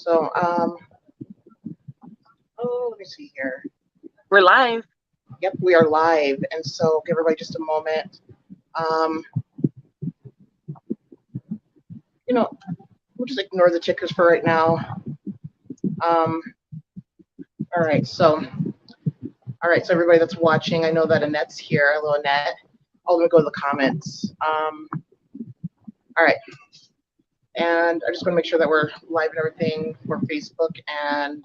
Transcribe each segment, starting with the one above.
So, oh, let me see here. We're live. Yep, we are live. And so give everybody just a moment. We'll just ignore the tickers for right now. All right, so everybody that's watching, I know that Annette's here. Hello, Annette. Oh, let me go to the comments. All right. And I just want to make sure that we're live and everything for Facebook and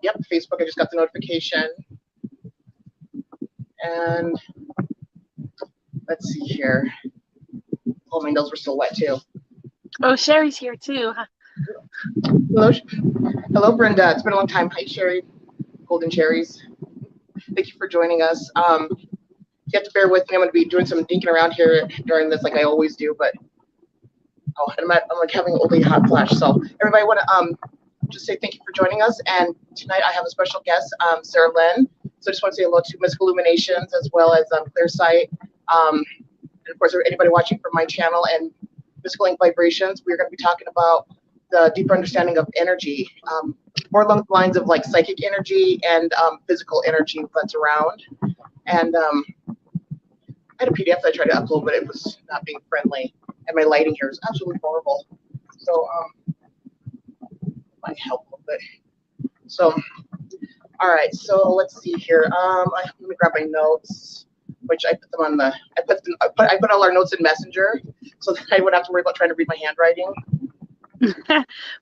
yep, Facebook, I just got the notification. And let's see here. Oh, my nails were still wet too. Oh, Sherry's here too. Hello, Brenda. It's been a long time. Hi, Sherry. Golden Cherries. Thank you for joining us. You have to bear with me. I'm going to be doing some dinking around here during this like I always do, but I'm like having a oldie hot flash. So everybody want to just say thank you for joining us. And tonight I have a special guest, Sara Lynn. So I just want to say hello to Mystical Illuminations as well as Clear Sight. And of course, anybody watching from my channel and Mystical Ink Vibrations. We're going to be talking about the deeper understanding of energy, more along the lines of like psychic energy and physical energy that's around. And I had a PDF that I tried to upload, but it was not being friendly. And my lighting here is absolutely horrible. So might help a little bit. So, all right. So let's see here. Let me grab my notes, which I put them on the. I put all our notes in Messenger, so that I wouldn't have to worry about trying to read my handwriting.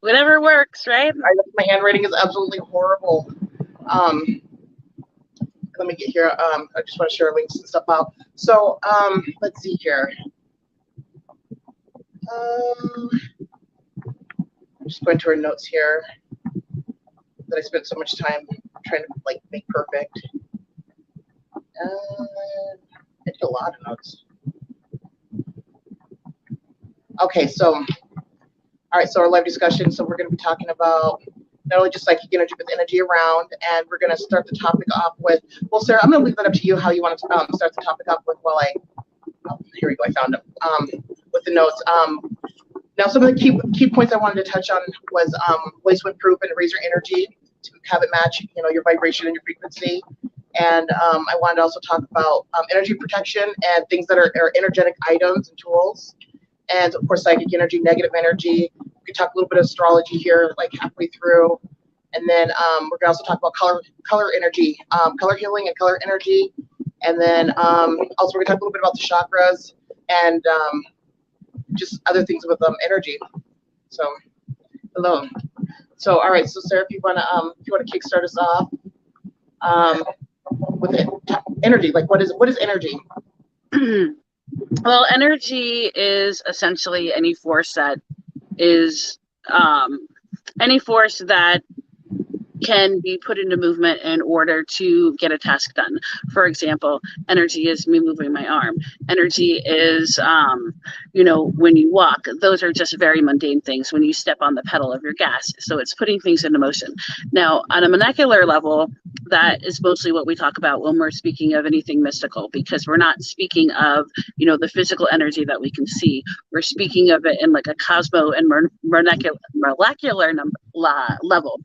Whatever works, right? My handwriting is absolutely horrible. Let me get here. I just want to share links and stuff out. So let's see here. I'm just going to our notes here that I spent so much time trying to like make perfect. I did a lot of notes. Okay, so all right, so our live discussion. So we're going to be talking about not only just psychic energy, but energy around, and we're going to start the topic off with. Well, Sara, I'm going to leave that up to you how you want to start the topic off with. While here we go, I found them with the notes. Now, some of the key points I wanted to touch on was voice wind proof and raise your energy to have it match, your vibration and your frequency. And I wanted to also talk about energy protection and things that are energetic items and tools. And of course, psychic energy, negative energy. We could talk a little bit of astrology here, like halfway through. And then we're gonna also talk about color energy, color healing and color energy. And then also we're gonna talk a little bit about the chakras and just other things with energy. So, hello. So, all right. So, Sara, if you wanna kickstart us off with it, energy. Like, what is energy? Well, energy is essentially any force that is any force that can be put into movement in order to get a task done. For example, energy is me moving my arm. Energy is, when you walk, those are just very mundane things when you step on the pedal of your gas. So it's putting things into motion. Now, on a molecular level, that is mostly what we talk about when we're speaking of anything mystical, because we're not speaking of, the physical energy that we can see. We're speaking of it in like a cosmo and molecular level.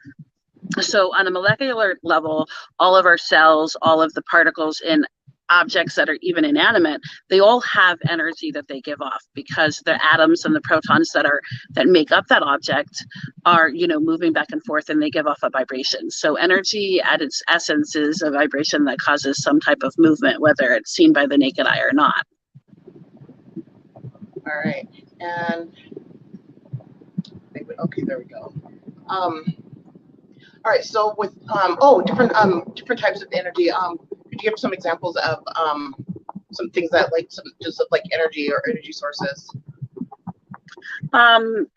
So on a molecular level, all of our cells, all of the particles in objects that are even inanimate, they all have energy that they give off because the atoms and the protons that make up that object are, moving back and forth, and they give off a vibration. So energy at its essence is a vibration that causes some type of movement, whether it's seen by the naked eye or not. All right. And okay, there we go. All right, so with different types of energy. Could you give some examples of some things that like energy or energy sources?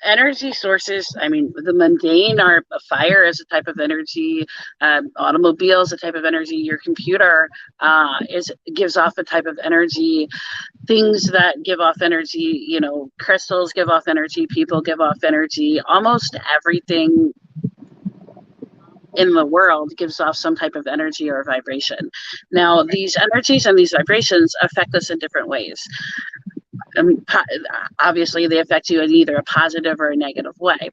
Energy sources, I mean, the mundane are fire is a type of energy, automobile is a type of energy, your computer gives off a type of energy, things that give off energy, crystals give off energy, people give off energy, almost everything in the world gives off some type of energy or vibration. Now, these energies and these vibrations affect us in different ways. Obviously, they affect you in either a positive or a negative way.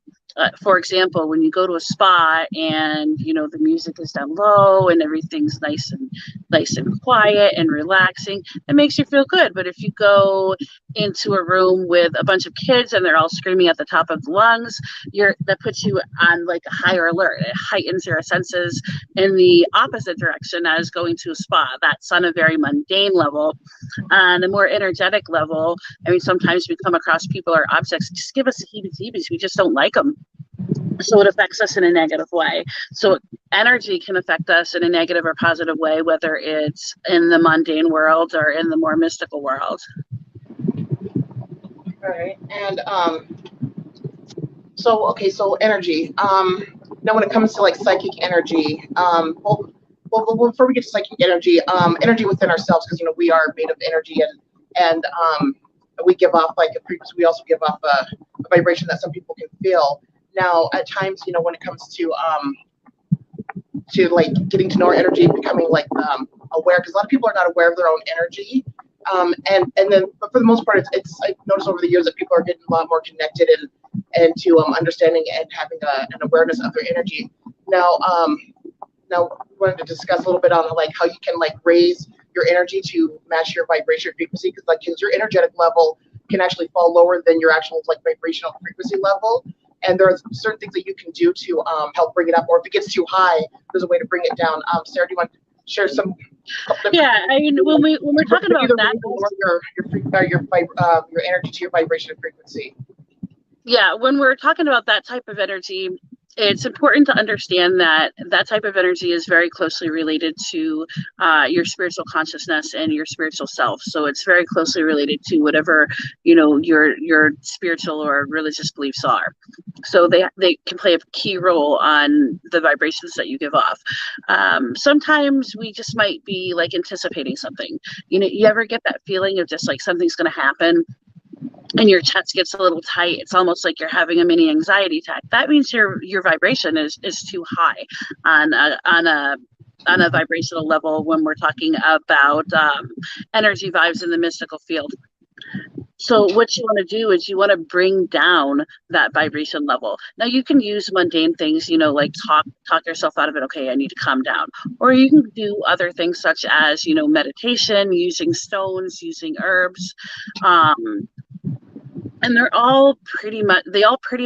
For example, when you go to a spa and the music is down low and everything's nice and quiet and relaxing, it makes you feel good. But if you go into a room with a bunch of kids and they're all screaming at the top of the lungs, that puts you on like a higher alert. It heightens your senses in the opposite direction as going to a spa. That's on a very mundane level. On a more energetic level, I mean, sometimes we come across people or objects just give us the heebie-jeebies. We just don't like them. So it affects us in a negative way. So energy can affect us in a negative or positive way, whether it's in the mundane world or in the more mystical world. All right. And so energy. Now when it comes to like psychic energy, well, before we get to psychic energy, energy within ourselves, because we are made of energy, and we give off like a frequency. We also give off a vibration that some people can feel. Now, at times, when it comes to like getting to know our energy, becoming like aware, because a lot of people are not aware of their own energy. And then, but for the most part, it's I've noticed over the years that people are getting a lot more connected and to understanding and having an awareness of their energy. Now, we wanted to discuss a little bit on like how you can like raise your energy to match your vibration frequency, because your energetic level can actually fall lower than your actual like vibrational frequency level. And there are certain things that you can do to help bring it up, or if it gets too high, there's a way to bring it down. Sarah, do you want to share some? Yeah, I mean, when we're talking about that, your energy to your vibration and frequency. Yeah, when we're talking about that type of energy, it's important to understand that that type of energy is very closely related to your spiritual consciousness and your spiritual self. So it's very closely related to whatever your spiritual or religious beliefs are. So they can play a key role on the vibrations that you give off. Sometimes we just might be like anticipating something. You ever get that feeling of just like something's going to happen, and your chest gets a little tight? It's almost like you're having a mini anxiety attack. That means your vibration is too high on a vibrational level when we're talking about energy vibes in the mystical field. So what you want to do is you want to bring down that vibration level. Now you can use mundane things, like talk yourself out of it. Okay, I need to calm down. Or you can do other things such as, meditation, using stones, using herbs. And they all pretty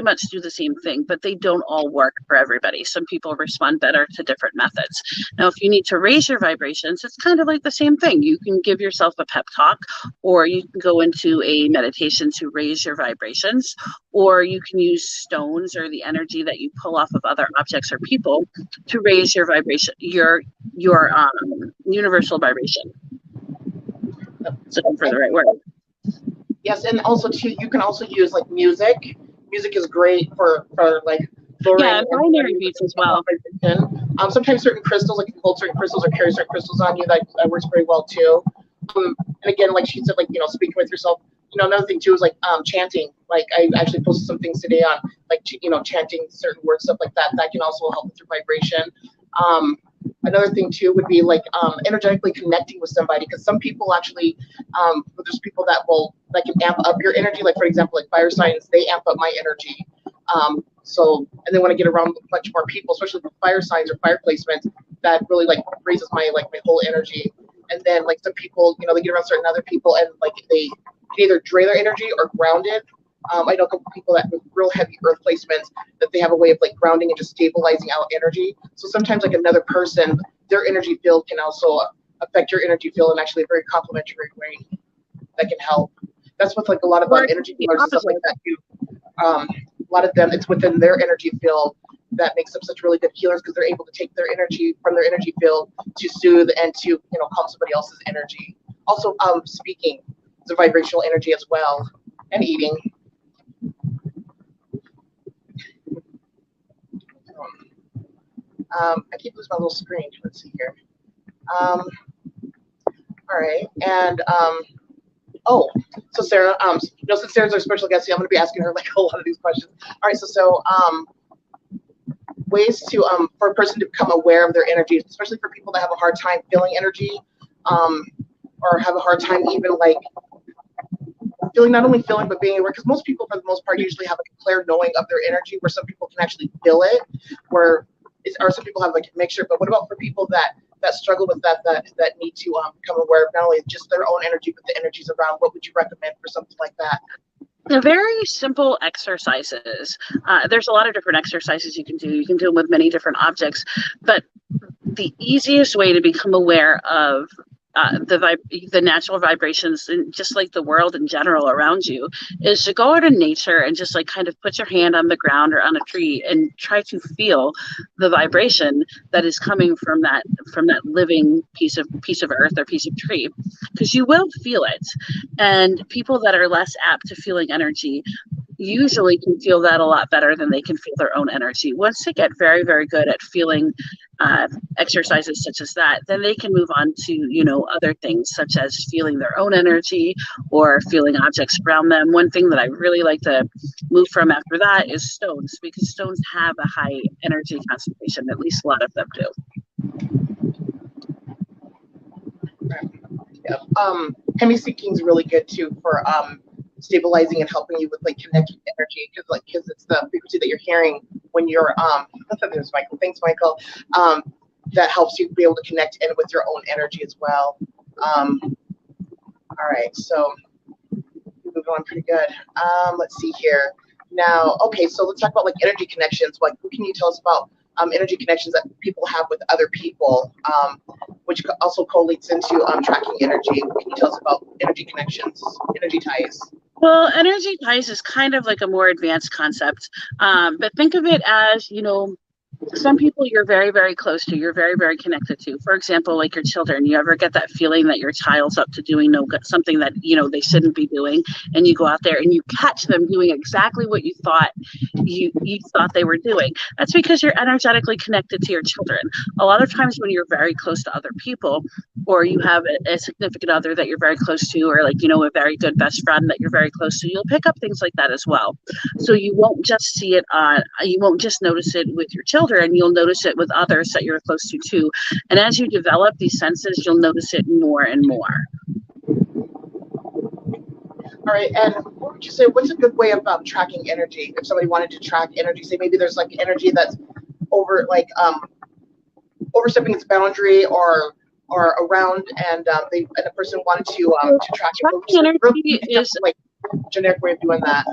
much do the same thing, but they don't all work for everybody. Some people respond better to different methods. Now, if you need to raise your vibrations, it's kind of like the same thing. You can give yourself a pep talk, or you can go into a meditation to raise your vibrations, or you can use stones or the energy that you pull off of other objects or people to raise your vibration, your universal vibration. Looking for the right word. Yes, and also too, you can also use like music. Music is great for like lowering binary beats as well. Sometimes certain crystals, like if you hold certain crystals or carry certain crystals on you, that works very well too. And again, like she said, like speaking with yourself. Another thing too is like chanting. Like I actually posted some things today on like chanting certain words, stuff like that. That can also help with your vibration. Another thing too would be like energetically connecting with somebody, because some people actually there's people that can amp up your energy. Like for example, like fire signs, they amp up my energy. So and then when I get around much more people, especially with fire signs or fire placements, that really like raises my whole energy. And then like some people, they get around certain other people and like they can either drain their energy or ground it. I know a couple people that with real heavy earth placements that they have a way of like grounding and just stabilizing out energy. So sometimes like another person, their energy field can also affect your energy field in actually a very complementary way that can help. That's with like a lot of energy healers and stuff like that too. A lot of them, it's within their energy field that makes them such really good healers, because they're able to take their energy from their energy field to soothe and to calm somebody else's energy. Also, speaking is a vibrational energy as well, and eating. I keep losing my little screen. Let's see here. All right, and so Sara, since Sara's our special guest, I'm going to be asking her like a lot of these questions. All right, so ways to for a person to become aware of their energy, especially for people that have a hard time feeling energy, or have a hard time even like feeling, not only feeling, but being aware, because most people, for the most part, usually have a clear knowing of their energy, where some people can actually feel it, or some people have like a mixture. But what about for people that struggle with that need to become aware of not only just their own energy, but the energies around? What would you recommend for something like that? They're very simple exercises. There's a lot of different exercises you can do. You can do them with many different objects, but the easiest way to become aware of the natural vibrations, and just like the world in general around you, is to go out in nature and just like kind of put your hand on the ground or on a tree and try to feel the vibration that is coming from that living piece of earth or piece of tree, because you will feel it. And people that are less apt to feeling energy usually can feel that a lot better than they can feel their own energy. Once they get very, very good at feeling exercises such as that, then they can move on to, other things such as feeling their own energy or feeling objects around them. One thing that I really like to move from after that is stones, because stones have a high energy concentration, at least a lot of them do. Yeah. Hemi seeking is really good too for stabilizing and helping you with like connecting energy, because it's the frequency that you're hearing when you're there's Michael. Thanks, Michael. That helps you be able to connect in with your own energy as well. All right, so moving on pretty good. Let's see here. Now, okay, so let's talk about like energy connections. Like, what can you tell us about energy connections that people have with other people, which also correlates into tracking energy? What can you tell us about energy connections, energy ties? Well, energy ties is kind of like a more advanced concept, but think of it as, some people you're very, very close to, you're very, very connected to. For example, like your children, you ever get that feeling that your child's up to doing something that, they shouldn't be doing, and you go out there and you catch them doing exactly what you thought they were doing. That's because you're energetically connected to your children. A lot of times when you're very close to other people, or you have a significant other that you're very close to, or like, a very good best friend that you're very close to, you'll pick up things like that as well. So you won't just see it you won't just notice it with your children, and you'll notice it with others that you're close to too. And as you develop these senses, you'll notice it more and more. All right, and what would you say, what's a good way of tracking energy? If somebody wanted to track energy, say maybe there's like energy that's overstepping its boundary or around, and a person wanted to track it. Tracking energy is like generic way of doing that.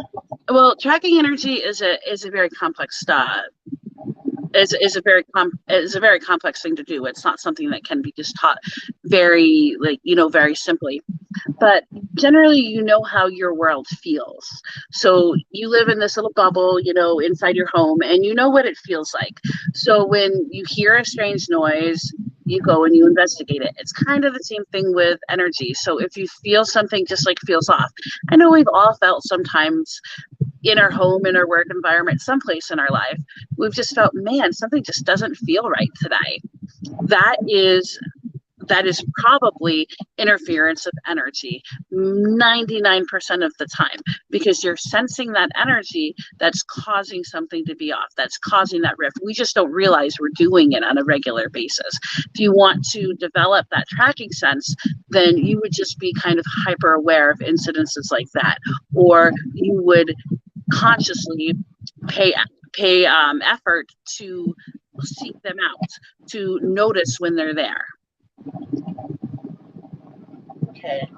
Well, tracking energy is a very complex is a very complex thing to do. It's not something that can be just taught very very simply. But generally, how your world feels. So you live in this little bubble, inside your home, and you know what it feels like. So when you hear a strange noise, you go and you investigate it. It's kind of the same thing with energy. So if you feel something just like feels off, I know we've all felt sometimes in our home, in our work environment, someplace in our life, we've just felt, man, something just doesn't feel right today. That is probably interference of energy 99% of the time, because you're sensing that energy that's causing something to be off, that's causing that rift. We just don't realize we're doing it on a regular basis. If you want to develop that tracking sense, then you would just be kind of hyper aware of incidences like that, or you would consciously pay effort to seek them out, to notice when they're there. Okay.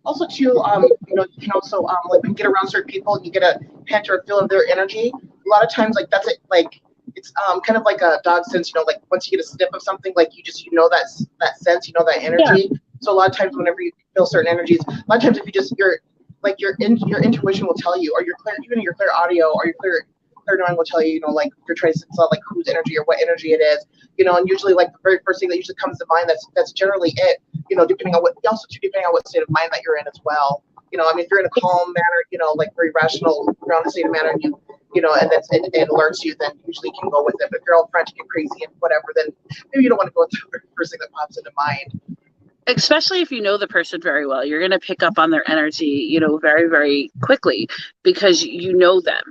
Also, too, you can also like when you get around certain people and you get a hint or a feel of their energy. A lot of times, like that's it. Like it's kind of like a dog sense. Like once you get a sniff of something, like you that sense, that energy. Yeah. So a lot of times, whenever you feel certain energies, a lot of times if you just your intuition will tell you, or your clear audio, or your clear knowing will tell you, like you're trying to sense out like whose energy or what energy it is, and usually like the very first thing that usually comes to mind, that's generally it, depending on what state of mind that you're in as well. I mean, if you're in a calm manner, like very rational, grounded state of manner, and and it alerts you, then usually you can go with it. But if you're all frantic and crazy and whatever, then maybe you don't want to go with the first thing that pops into mind. Especially if you know the person very well, you're going to pick up on their energy, very, very quickly, because you know them.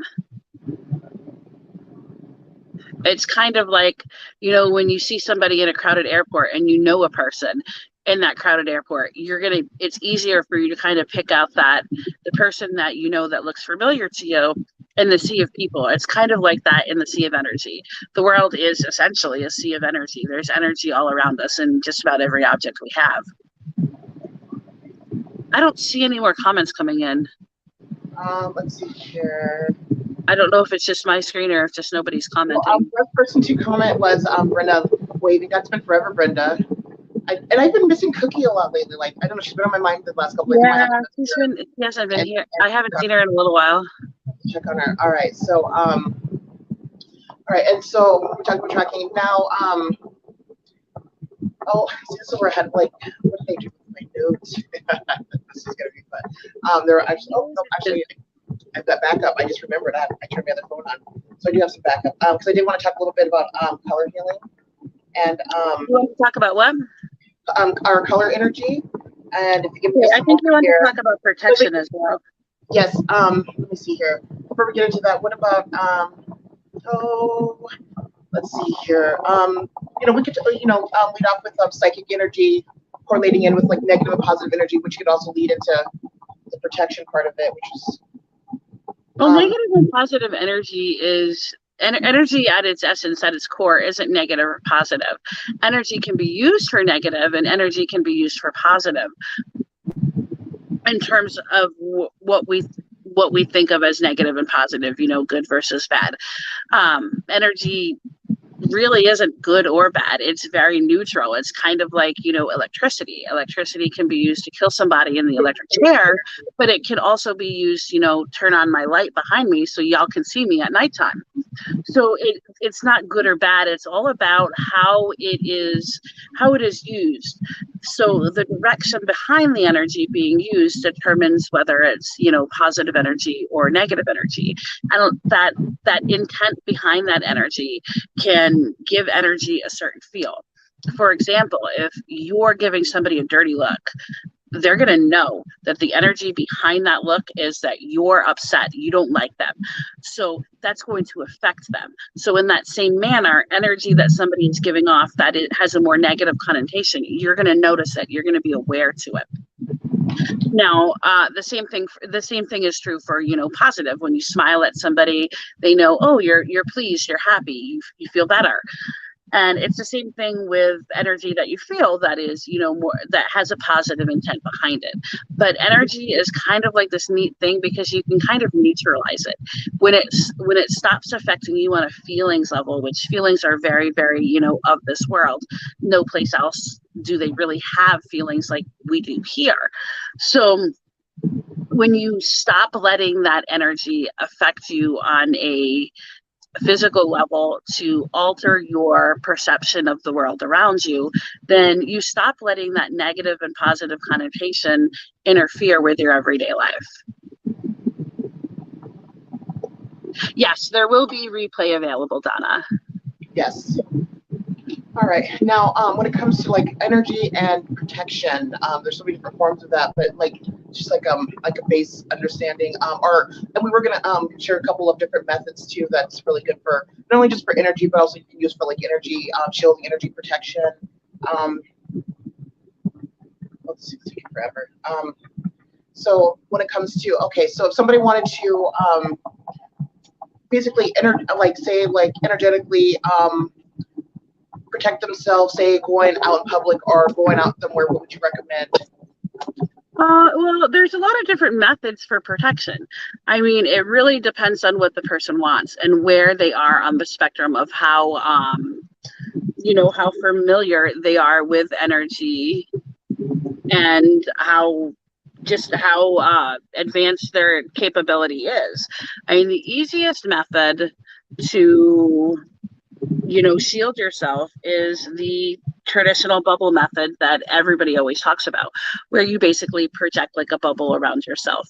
It's kind of like, when you see somebody in a crowded airport and you know a person, in that crowded airport, it's easier for you to kind of pick out that the person that you know that looks familiar to you in the sea of people. It's kind of like that in the sea of energy. The world is essentially a sea of energy. There's energy all around us in just about every object we have. I don't see any more comments coming in. Let's see here. I don't know if it's just my screen or if just nobody's commenting. Well, the first person to comment was Brenda waving. That's been forever, Brenda. And I've been missing Cookie a lot lately. Like, I don't know, she's been on my mind the last couple of days. Yeah, she hasn't been here. I haven't seen her in a little while. Check on her. All right, so all right, and so we're talking about tracking now. Oh, this is where I had like, what did I do with my notes? This is gonna be fun. There are actually, oh no, actually, I've got backup. I just remembered I turned my other phone on, so I do have some backup. Because I did want to talk a little bit about color healing, and you want to talk about what? Our color energy, and if you give me I think you want to talk about protection as well. Yes. Let me see here. Before we get into that, what about let's see here. We could lead off with psychic energy correlating in with like negative and positive energy, which could also lead into the protection part of it, which is well, negative and positive energy is energy at its essence, at its core, isn't negative or positive. Energy can be used for negative and energy can be used for positive in terms of what we think of as negative and positive, good versus bad. Energy really isn't good or bad. It's very neutral. It's kind of like, electricity. Electricity can be used to kill somebody in the electric chair, but it can also be used, turn on my light behind me so y'all can see me at nighttime. So it's not good or bad. It's all about how it is used. So the direction behind the energy being used determines whether it's, positive energy or negative energy. And that intent behind that energy can give energy a certain feel. For example, if you're giving somebody a dirty look, they're going to know that the energy behind that look is that you're upset, you don't like them. So that's going to affect them. So in that same manner, energy that somebody is giving off that it has a more negative connotation, you're going to notice it. You're going to be aware to it. Now, the same thing is true for, positive. When you smile at somebody, they know, oh, you're pleased, you're happy, you feel better. And it's the same thing with energy that you feel that is, more that has a positive intent behind it. But energy is kind of like this neat thing because you can kind of neutralize it when it stops affecting you on a feelings level, which feelings are very, very, of this world. No place else do they really have feelings like we do here. So when you stop letting that energy affect you on a physical level to alter your perception of the world around you, then you stop letting that negative and positive connotation interfere with your everyday life. Yes, there will be replay available, Donna. Yes. All right. Now, when it comes to like energy and protection, there's so many different forms of that, but like just like a base understanding. And we were gonna share a couple of different methods too. That's really good for not only just for energy, but also you can use for like energy shielding, energy protection. Let's see, it's taking forever. So when it comes to so if somebody wanted to basically energetically protect themselves, say going out in public or going out somewhere, what would you recommend? Well, there's a lot of different methods for protection. I mean, it really depends on what the person wants and where they are on the spectrum of how, how familiar they are with energy and how advanced their capability is. I mean, the easiest method to shield yourself is the traditional bubble method that everybody always talks about, where you basically project like a bubble around yourself.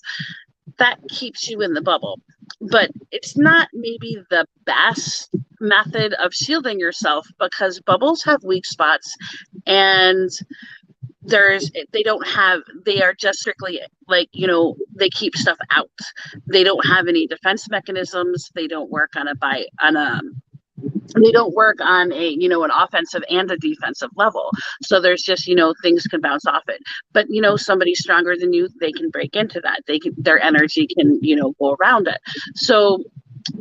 That keeps you in the bubble, but it's not maybe the best method of shielding yourself because bubbles have weak spots and they are just strictly like, they keep stuff out. They don't have any defense mechanisms. They don't work on a they don't work on a, you know, an offensive and a defensive level. So there's just, you know, things can bounce off it. But, you know, somebody stronger than you, they can break into that. They can, their energy can, you know, go around it. So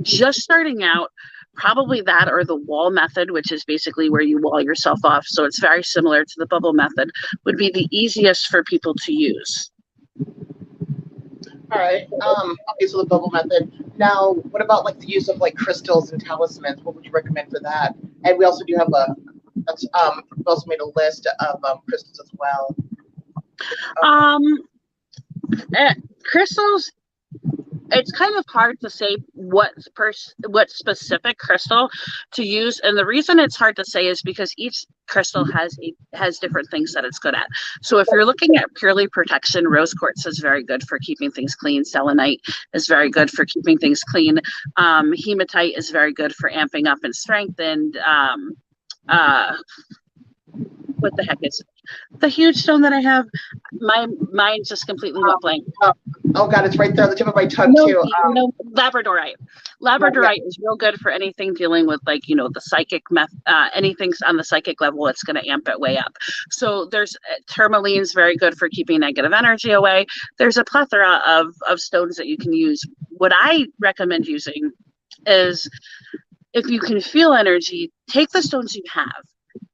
just starting out, probably that or the wall method, which is basically where you wall yourself off. So it's very similar to the bubble method, would be the easiest for people to use. All right. Okay, so the bubble method. Now, what about like the use of like crystals and talismans? What would you recommend for that? And we also do have we also made a list of crystals as well. Crystals, it's kind of hard to say what specific crystal to use, and the reason it's hard to say is because each crystal has different things that it's good at. So if you're looking at purely protection, rose quartz is very good for keeping things clean. Selenite is very good for keeping things clean. Hematite is very good for amping up and strength. And what the heck is it? The huge stone that I have? My mind just completely went blank. Oh God, it's right there on the tip of my tongue too. No, Labradorite. Labradorite is real good for anything dealing with, like, you know, the psychic anything on the psychic level. It's going to amp it way up. So there's tourmaline is very good for keeping negative energy away. There's a plethora of stones that you can use. What I recommend using is, if you can feel energy, take the stones you have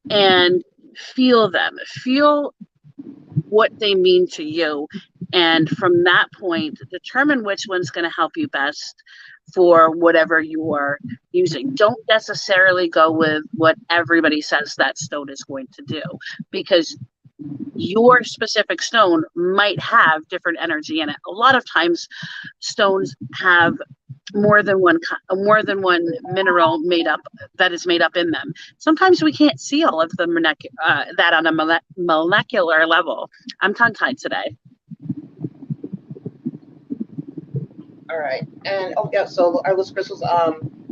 and feel them. Feel what they mean to you. And from that point, determine which one's going to help you best for whatever you are using. Don't necessarily go with what everybody says that stone is going to do, because your specific stone might have different energy in it. A lot of times stones have more than one mineral that is made up in them. Sometimes we can't see all of the that on a molecular level. I'm tongue-tied today. All right, and oh yeah, so our list crystals.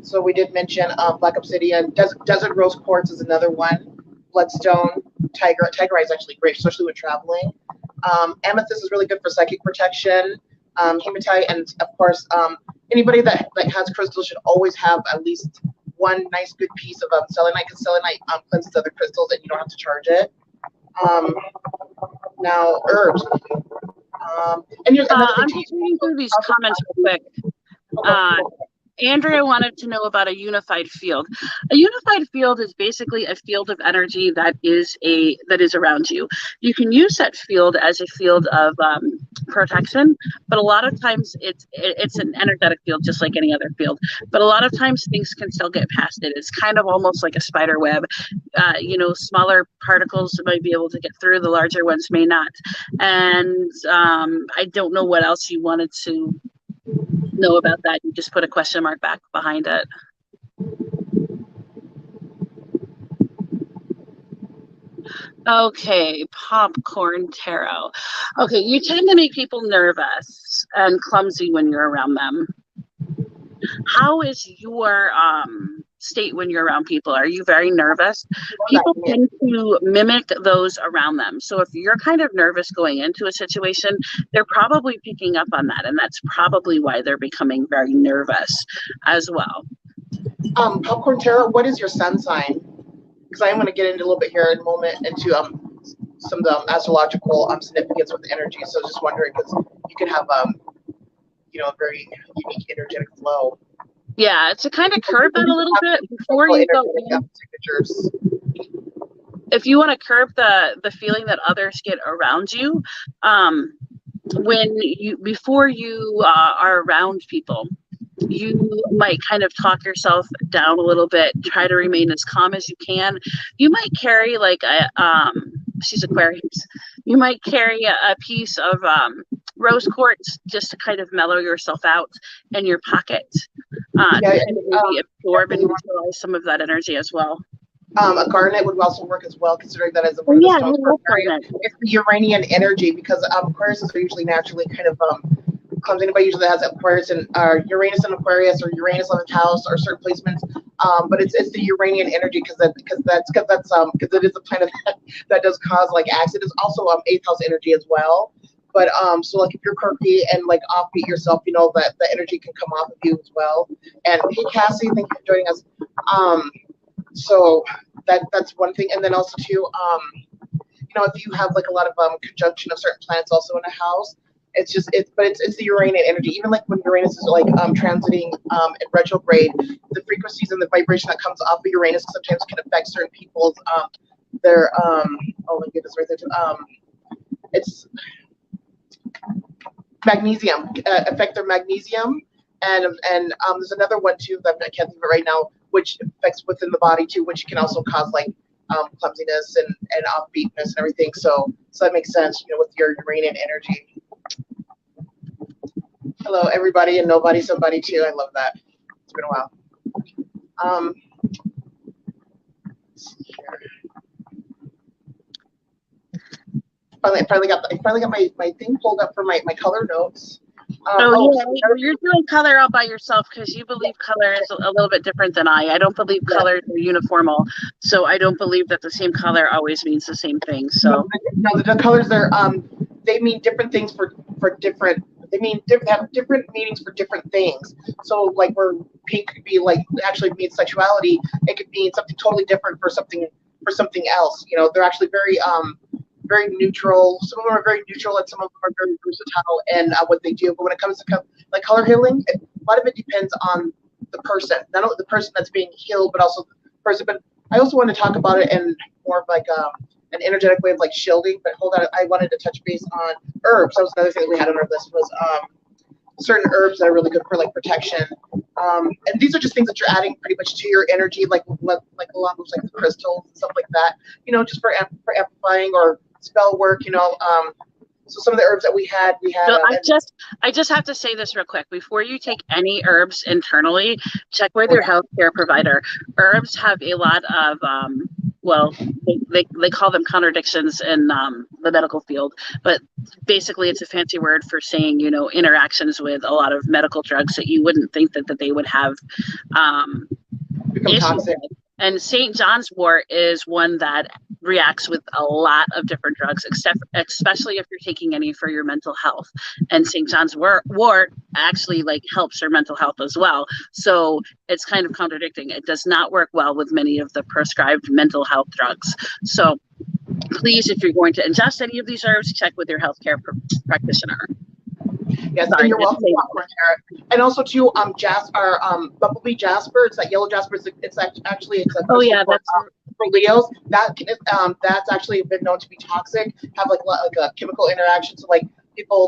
So we did mention black obsidian, desert rose quartz is another one. Bloodstone, tigerite is actually great, especially when traveling. Amethyst is really good for psychic protection. Hematite, and of course, anybody that has crystals should always have at least one nice good piece of selenite, because selenite cleanses other crystals and you don't have to charge it. Now herbs. And I'm just reading through these comments real quick. Andrea wanted to know about a unified field. A unified field is basically a field of energy that is around you. You can use that field as a field of protection, but a lot of times it's an energetic field, just like any other field. But a lot of times things can still get past it. It's kind of almost like a spider web. You know, smaller particles might be able to get through, the larger ones may not. And I don't know what else you wanted to know about that. You just put a question mark back behind it. Okay, popcorn tarot. Okay, you tend to make people nervous and clumsy when you're around them. How is your state when you're around people? Are you very nervous? People tend to mimic those around them. So if you're kind of nervous going into a situation, they're probably picking up on that, and that's probably why they're becoming very nervous as well. Popcorn tarot, what is your sun sign? Because I am going to get into a little bit here in a moment into some of the astrological significance with energy. So just wondering, because you can have you know, a very unique energetic flow. Yeah, to kind of curb that a little bit before you go in, signatures. If you want to curb the feeling that others get around you, before you are around people, you might kind of talk yourself down a little bit, try to remain as calm as you can. You might carry like she's Aquarius. You might carry a piece of rose quartz just to kind of mellow yourself out in your pocket. To kind of maybe absorb and utilize some of that energy as well. A garnet would also work as well, considering that as a one of the stones for Aquarius. It's the Uranian energy, because Aquarius are usually naturally kind of clumsy. Anybody usually has Aquarius and Uranus in Aquarius, or Uranus on the house, or certain placements. But it's the Uranian energy, because it is a planet that does cause like accidents. Also 8th house energy as well. But so like if you're quirky and like offbeat yourself, you know that the energy can come off of you as well. And hey Cassie, thank you for joining us. So that's one thing. And then also too, if you have like a lot of conjunction of certain planets also in a house, it's the Uranian energy. Even like when Uranus is like transiting in retrograde, the frequencies and the vibration that comes off of Uranus sometimes can affect certain people's their oh my goodness, right there too. It's magnesium, affect their magnesium, and there's another one too that I can't think of it right now, which affects within the body too, which can also cause like clumsiness and offbeatness and everything. So that makes sense, with your Uranian energy. Hello, everybody and nobody, somebody too. I love that. It's been a while. Let's see here. I finally got my thing pulled up for my color notes. You're doing color all by yourself because you believe color is a little bit different than I. I don't believe colors are uniformal, so I don't believe that the same color always means the same thing. So no, the colors are they mean different things for different. They have different meanings for different things. So like where pink could be like actually means sexuality, it could mean something totally different for something else. They're actually very neutral. Some of them are very neutral, and some of them are very versatile in what they do. But when it comes to like color healing, a lot of it depends on the person, not only the person that's being healed, but also the person. But I also want to talk about it in more of like an energetic way of like shielding. But hold on, I wanted to touch base on herbs. That was another thing that we had on our list was certain herbs that are really good for like protection. And these are just things that you're adding pretty much to your energy, like along with like the crystals and stuff like that. just for amplifying or spell work. So some of the herbs that we had. So I just have to say this real quick before you take any herbs internally. Check with your healthcare provider. Herbs have a lot of they call them contradictions in the medical field, but basically it's a fancy word for saying interactions with a lot of medical drugs that you wouldn't think that they would have become toxic. And St. John's wort is one that reacts with a lot of different drugs, especially if you're taking any for your mental health. And St. John's wort actually like helps your mental health as well. So it's kind of contradicting. It does not work well with many of the prescribed mental health drugs. So please, if you're going to ingest any of these herbs, check with your healthcare practitioner. Yes, and you're welcome. And also too, bumblebee jasper. It's that yellow jasper. It's actually that's for Leos. That's actually been known to be toxic. Have like a chemical interaction. So like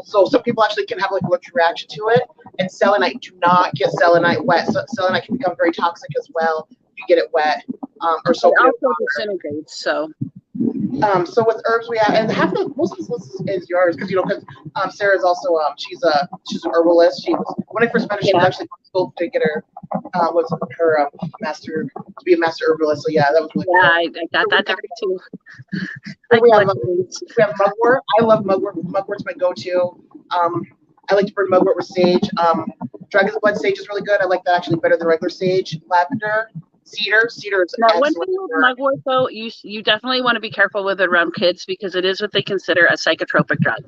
some people actually can have like allergic reaction to it. And selenite, do not get selenite wet. So selenite can become very toxic as well if you get it wet or soak it in water. Also disintegrates. So with herbs we have, and most of this list is yours because Sarah's also she's an herbalist. When I first met her, she was actually going to get her master to be a master herbalist. So yeah, that was really cool. I got that degree too. We have mugwort. I love mugwort. Mugwort's my go-to. I like to burn mugwort with sage. Dragon's blood sage is really good. I like that actually better than regular sage. Lavender. Cedar is now, one thing with mugwort though, you definitely want to be careful with it around kids because it is what they consider a psychotropic drug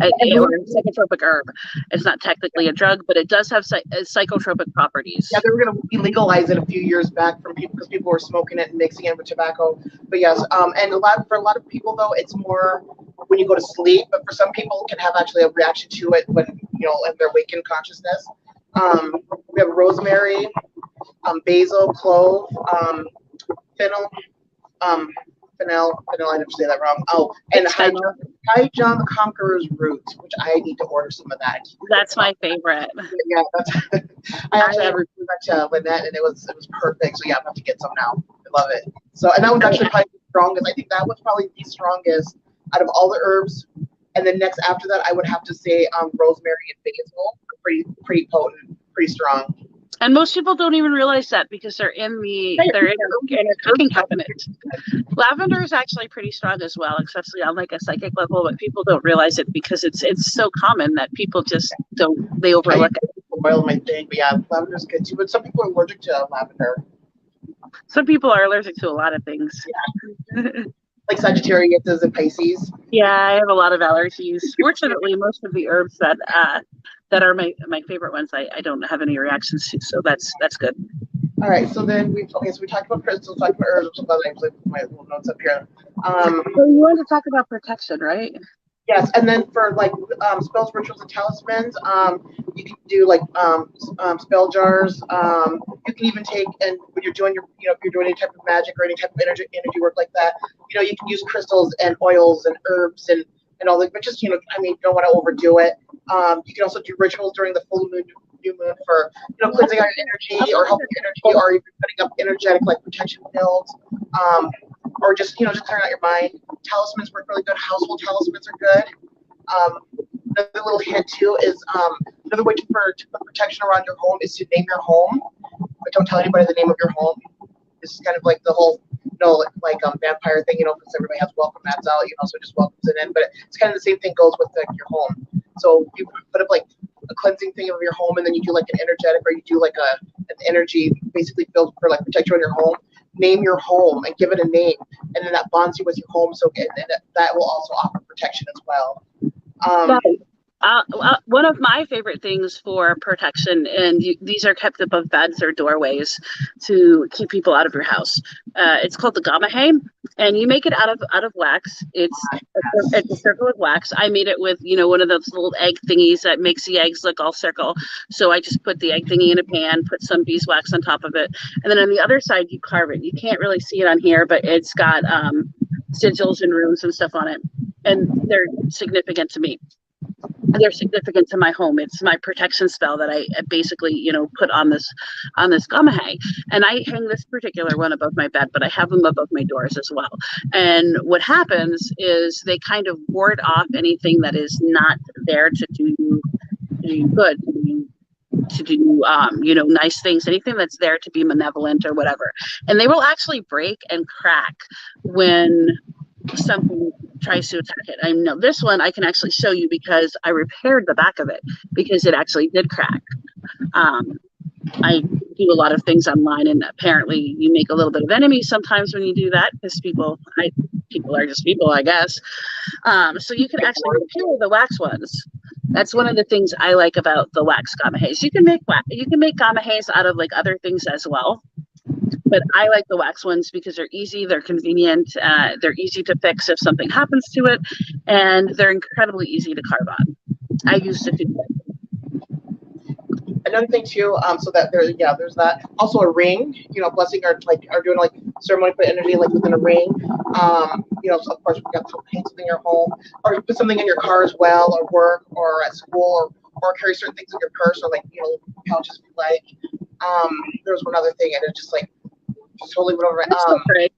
or a psychotropic herb. It's not technically a drug, but it does have psychotropic properties. Yeah, they were going to legalize it a few years back from people because people were smoking it and mixing it with tobacco. But yes, and for a lot of people though, it's more when you go to sleep. But for some people, it can have actually a reaction to it when in their waking consciousness. We have rosemary. Basil, clove, fennel, I didn't say that wrong. Oh, and High John the Conqueror's root, which I need to order some of that. That's my favorite. Yeah, I actually have reviewed that to Lynette, and it was perfect. So yeah, I'm going to get some now. I love it. So, and that one's actually probably the strongest. I think that was probably the strongest out of all the herbs. And then next after that, I would have to say rosemary and basil, pretty potent, pretty strong. And most people don't even realize that because they're in a cooking cabinet. Lavender is actually pretty strong as well, especially on like a psychic level, but people don't realize it because it's so common that people just they overlook it. Oil my thing, but yeah, lavender's good too. But some people are allergic to lavender. Some people are allergic to a lot of things. Yeah. Like Sagittarius and Pisces. Yeah, I have a lot of allergies. Fortunately, most of the herbs that are my favorite ones, I don't have any reactions to, so that's good. All right, so then so we talked about crystals, talked about herbs, some other names, like my little notes up here. So you wanted to talk about protection, right? Yes, and then for like spells, rituals, and talismans, you can do like spell jars. You can even take, and when you're doing your, if you're doing any type of magic or any type of energy work like that, you can use crystals and oils and herbs and all that. But just I mean, you don't want to overdo it. You can also do rituals during the full moon, new moon for cleansing out your energy or helping your energy, or even putting up energetic like protection fields. Or just just clearing out your mind. Talismans work really good. Household talismans are good. Another little hint too is another way for protection around your home is to name your home, but don't tell anybody the name of your home. This is kind of like the whole like vampire thing, because everybody has welcome mats out, so it just welcomes it in. But it's kind of the same thing goes with like your home. So you put up like a cleansing thing of your home, and then you do like an energetic, or you do like an energy basically filled for like protection on your home. Name your home and give it a name, and then that bonds you with your home. So and that will also offer protection as well. One of my favorite things for protection, and these are kept above beds or doorways to keep people out of your house. It's called the gamahe, and you make it out of wax. It's a circle of wax. I made it with one of those little egg thingies that makes the eggs look all circle. So I just put the egg thingy in a pan, put some beeswax on top of it, and then on the other side you carve it. You can't really see it on here, but it's got sigils and runes and stuff on it, and they're significant to me. They're significant to my home. It's my protection spell that I basically, put on this gamahe. And I hang this particular one above my bed, but I have them above my doors as well. And what happens is they kind of ward off anything that is not there to do good, to do nice things, anything that's there to be malevolent or whatever. And they will actually break and crack when something tries to attack it. I know this one I can actually show you because I repaired the back of it because it actually did crack. I do a lot of things online, and apparently you make a little bit of enemies sometimes when you do that because people are just people, I guess. So you can actually repair the wax ones. That's one of the things I like about the wax gamahes. You can make gamahes out of like other things as well. But I like the wax ones because they're easy, they're convenient, they're easy to fix if something happens to it, and they're incredibly easy to carve on. I used to do that. Another thing too, so that there's that. Also a ring, blessing or doing like ceremony for energy like within a ring. So of course we got to paint something in your home, or put something in your car as well, or work, or at school, or carry certain things in your purse, or like pouches if you like. There was one other thing, and it's just like totally went over it.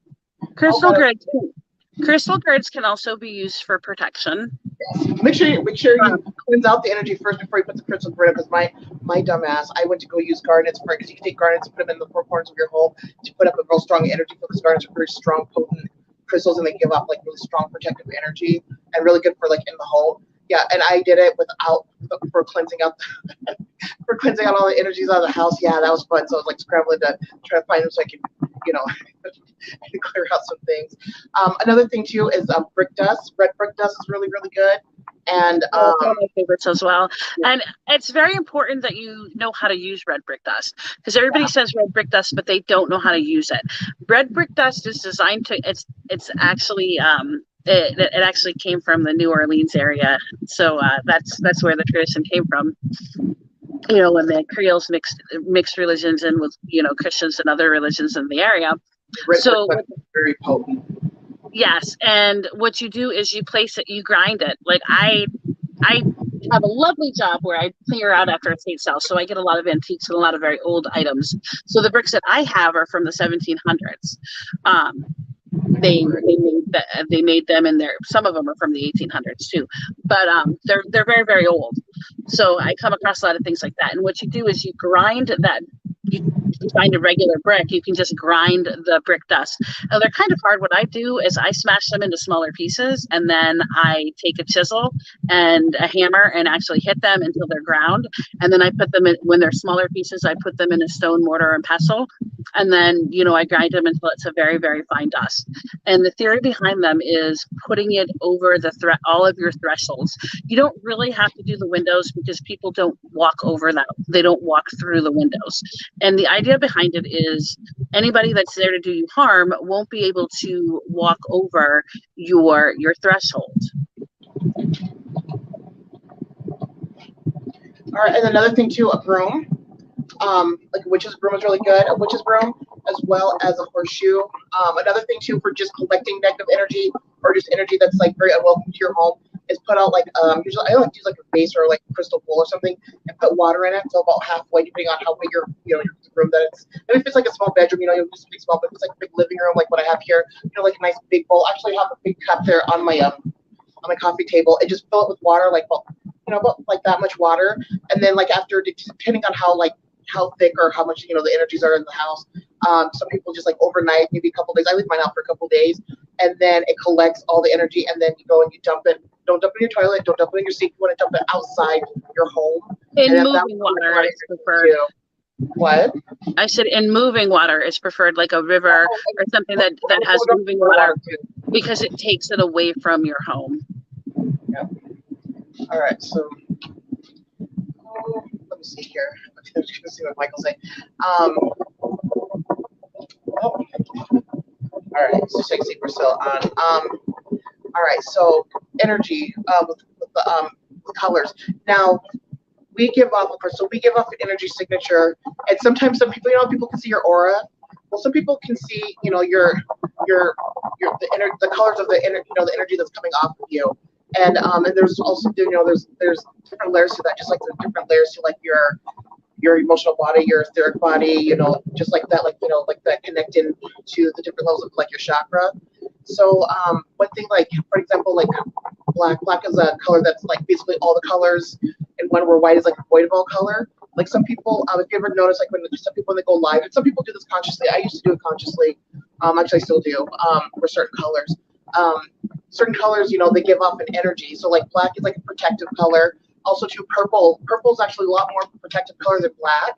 Crystal grids can also be used for protection. Yes. Make sure you cleanse out the energy first before you put the crystal grid. Because my dumb ass, I went to go use garnets because you can take garnets and put them in the four corners of your home to put up a real strong energy. Because garnets are very strong, potent crystals, and they give off like really strong protective energy and really good for like in the home. Yeah, and I did it for cleansing out all the energies out of the house. Yeah, that was fun. So I was like scrambling to try to find them so I could, clear out some things. Another thing too is brick dust. Red brick dust is really, really good. And one of my favorites as well. Yeah. And it's very important that you know how to use red brick dust because everybody says red brick dust, but they don't know how to use it. Red brick dust is designed to. It's actually. It actually came from the New Orleans area, so that's where the tradition came from. When the Creoles mixed religions in with Christians and other religions in the area. So very potent. Yes, and what you do is you place it, you grind it. Like I have a lovely job where I clear out after estate sale, so I get a lot of antiques and a lot of very old items. So the bricks that I have are from the 1700s. They made them in there. Some of them are from the 1800s too, but they're very, very old. So I come across a lot of things like that. And what you do is you grind that. You find a regular brick, you can just grind the brick dust. Now they're kind of hard. What I do is I smash them into smaller pieces, and then I take a chisel and a hammer and actually hit them until they're ground. And then I put them in, when they're smaller pieces, I put them in a stone mortar and pestle And then, you know, I grind them until it's a very, very fine dust. And the theory behind them is putting it over all of your thresholds. You don't really have to do the windows because people don't walk over that. They don't walk through the windows. And the idea behind it is anybody that's there to do you harm won't be able to walk over your threshold. All right, and another thing too, a broom. Like a witch's broom is really good. A witch's broom, as well as a horseshoe. Another thing too for just collecting negative energy or just energy that's like very unwelcome to your home is put out like usually I like to use like a vase or like a crystal bowl or something and put water in it. So about halfway, depending on how big your your room that it's. And if it's like a small bedroom, you know, you'll just be small. But if it's like a big living room, like what I have here, you know, like a nice big bowl. Actually, I have a big cup there on my coffee table and just fill it with water, like about like that much water, and then like after depending on how thick or how much the energies are in the house. Some people just like overnight, maybe a couple days. I leave mine out for a couple days, and then it collects all the energy, and then you go and you dump it. Don't dump it in your toilet. Don't dump it in your sink. You want to dump it outside your home. In moving water is preferred. What? I said in moving water is preferred, like a river or something that has moving water, because it takes it away from your home. Yep. All right, so let me see here. I'm just gonna see what Michael's saying. All right, so 60 we're still on. All right, so energy with the colors. Now we give off an energy signature, and sometimes some people, people can see your aura. Well, some people can see, the colors of the energy that's coming off of you. And there's also, there's different layers to that, just like there's different layers to like your emotional body, your etheric body, just like that, like that connecting to the different levels of like your chakra. So one thing, like for example, like black is a color that's like basically all the colors, and one where white is like a void of all color. Like some people, if you ever notice, like when some people when they go live, and some people do this consciously. I used to do it consciously. Actually, I still do. For certain colors. Certain colors, they give off an energy. So like black is like a protective color. Also too, purple is actually a lot more protective color than black,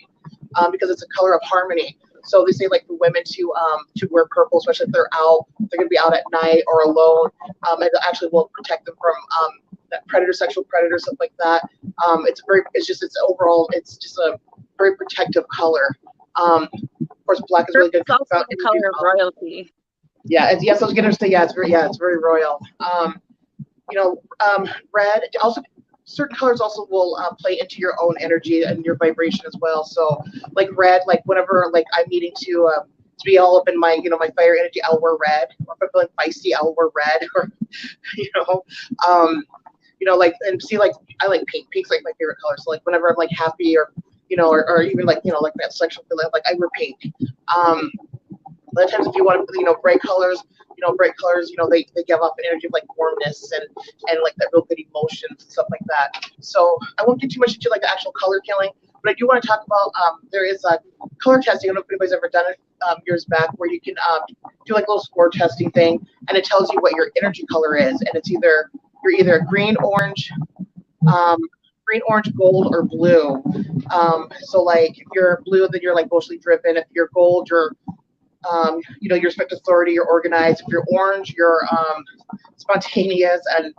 because it's a color of harmony. So they say like for women to wear purple, especially if they're gonna be out at night or alone, and it actually will protect them from that sexual predator, stuff like that. It's just a very protective color. Of course, black is really good. It's also the color of royalty. Yeah, yes, I was gonna say, it's very royal. Red also, certain colors also will play into your own energy and your vibration as well. So like red, like whenever like I'm needing to be all up in my my fire energy, I'll wear red. Or if I'm feeling feisty, I'll wear red. Or like, and see, like I like pink. Pink's like my favorite color. So like whenever I'm like happy or or even like like that sexual feeling, like I wear pink. A lot of times if you want bright colors, they give off an energy of like warmness and like that real good emotions and stuff like that. So I won't get too much into like the actual color killing, but I do want to talk about there is a color testing. I don't know if anybody's ever done it years back, where you can do like a little score testing thing, and it tells you what your energy color is, and it's you're either green, orange, gold, or blue. So like if you're blue, then you're like emotionally driven. If you're gold, you're you respect authority, you're organized. If you're orange, you're spontaneous and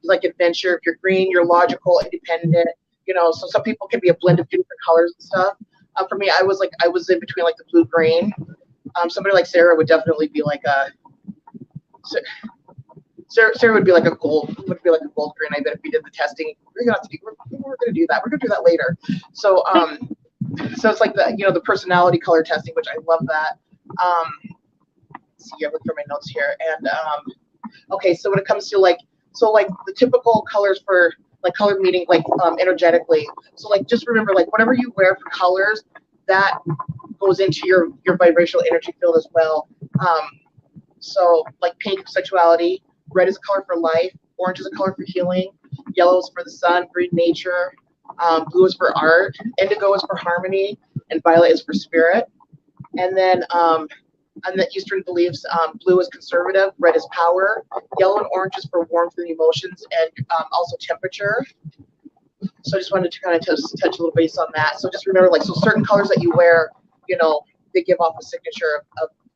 like adventure. If you're green, you're logical, independent. So some people can be a blend of different colors and stuff. For me, I was in between like the blue green. Somebody like Sara would definitely be like a Sara would be like a gold green. I bet if we did the testing, we're gonna do that. We're gonna do that later. So so it's like the personality color testing, which I love that. See, I look for my notes here, and okay. So when it comes to like the typical colors for like color meaning, like energetically. So like just remember, like whatever you wear for colors, that goes into your vibrational energy field as well. So like pink, sexuality. Red is a color for life. Orange is a color for healing. Yellow is for the sun. Green, nature. Blue is for art. Indigo is for harmony, and violet is for spirit. And then on the Eastern beliefs, blue is conservative, red is power, yellow and orange is for warmth and emotions, and also temperature. So I just wanted to kind of touch a little base on that. So just remember, like, so certain colors that you wear, they give off a signature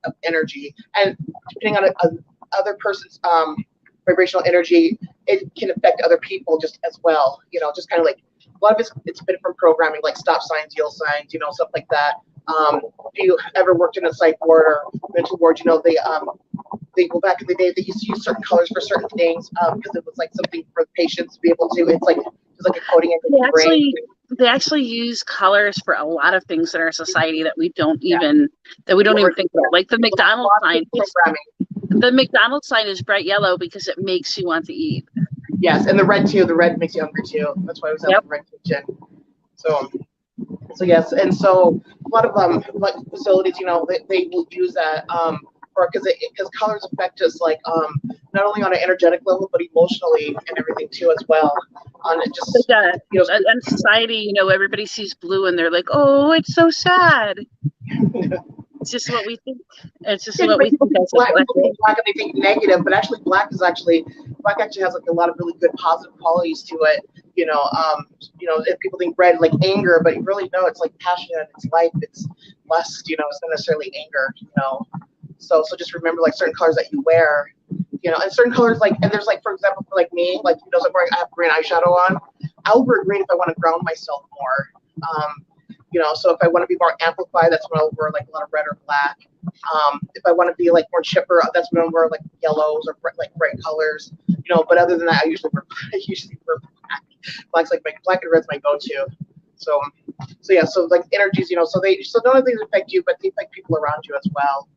of energy, and depending on other person's vibrational energy, it can affect other people just as well. Just kind of like a lot of it's been from programming, like stop signs, yield signs, stuff like that. If you ever worked in a psych ward or mental ward, they go back in the day, they used to use certain colors for certain things because it was like something for the patients to be able to. It's like a coding in the brain. They actually use colors for a lot of things in our society that we don't even think about. Like the McDonald's sign. The McDonald's sign is bright yellow because it makes you want to eat. Yes, and the red too. The red makes you hungry too. That's why I was at the red kitchen. So yes, and so a lot of like facilities, they will use that because colors affect us like not only on an energetic level but emotionally and everything too as well. And society, everybody sees blue and they're like, oh, it's so sad. It's just what we think. It's just what we think. Black and they think negative, but actually black actually has like a lot of really good positive qualities to it. If people think red like anger, but you really know it's like passion, it's life, it's lust. It's not necessarily anger. So just remember like certain colors that you wear. And certain colors and there's like, for example, for like me, like I have green eyeshadow on. I'll wear green if I want to ground myself more. So if I want to be more amplified, that's when I'll wear like a lot of red or black. If I want to be like more chipper, that's when I'll wear like yellows or bright colors. But other than that, I usually wear black. Black and red's my go-to. So yeah, so like energies, so none of these affect you, but they affect people around you as well.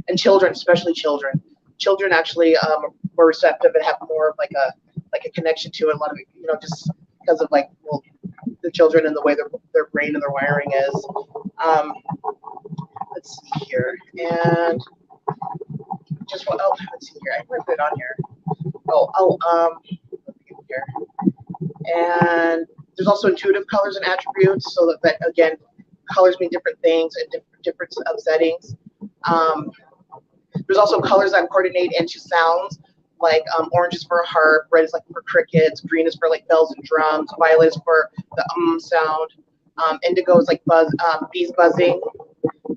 And children, especially children. Children actually are more receptive and have more of like a connection to it. A lot of it, just because of the children and the way their brain and their wiring is. Let's see here, and let's see here. I might put it on here. Here. And there's also intuitive colors and attributes, so that again, colors mean different things in different settings. There's also colors that coordinate into sounds, like orange is for a harp, red is like for crickets, green is for like bells and drums, violet is for the sound, indigo is like bees buzzing,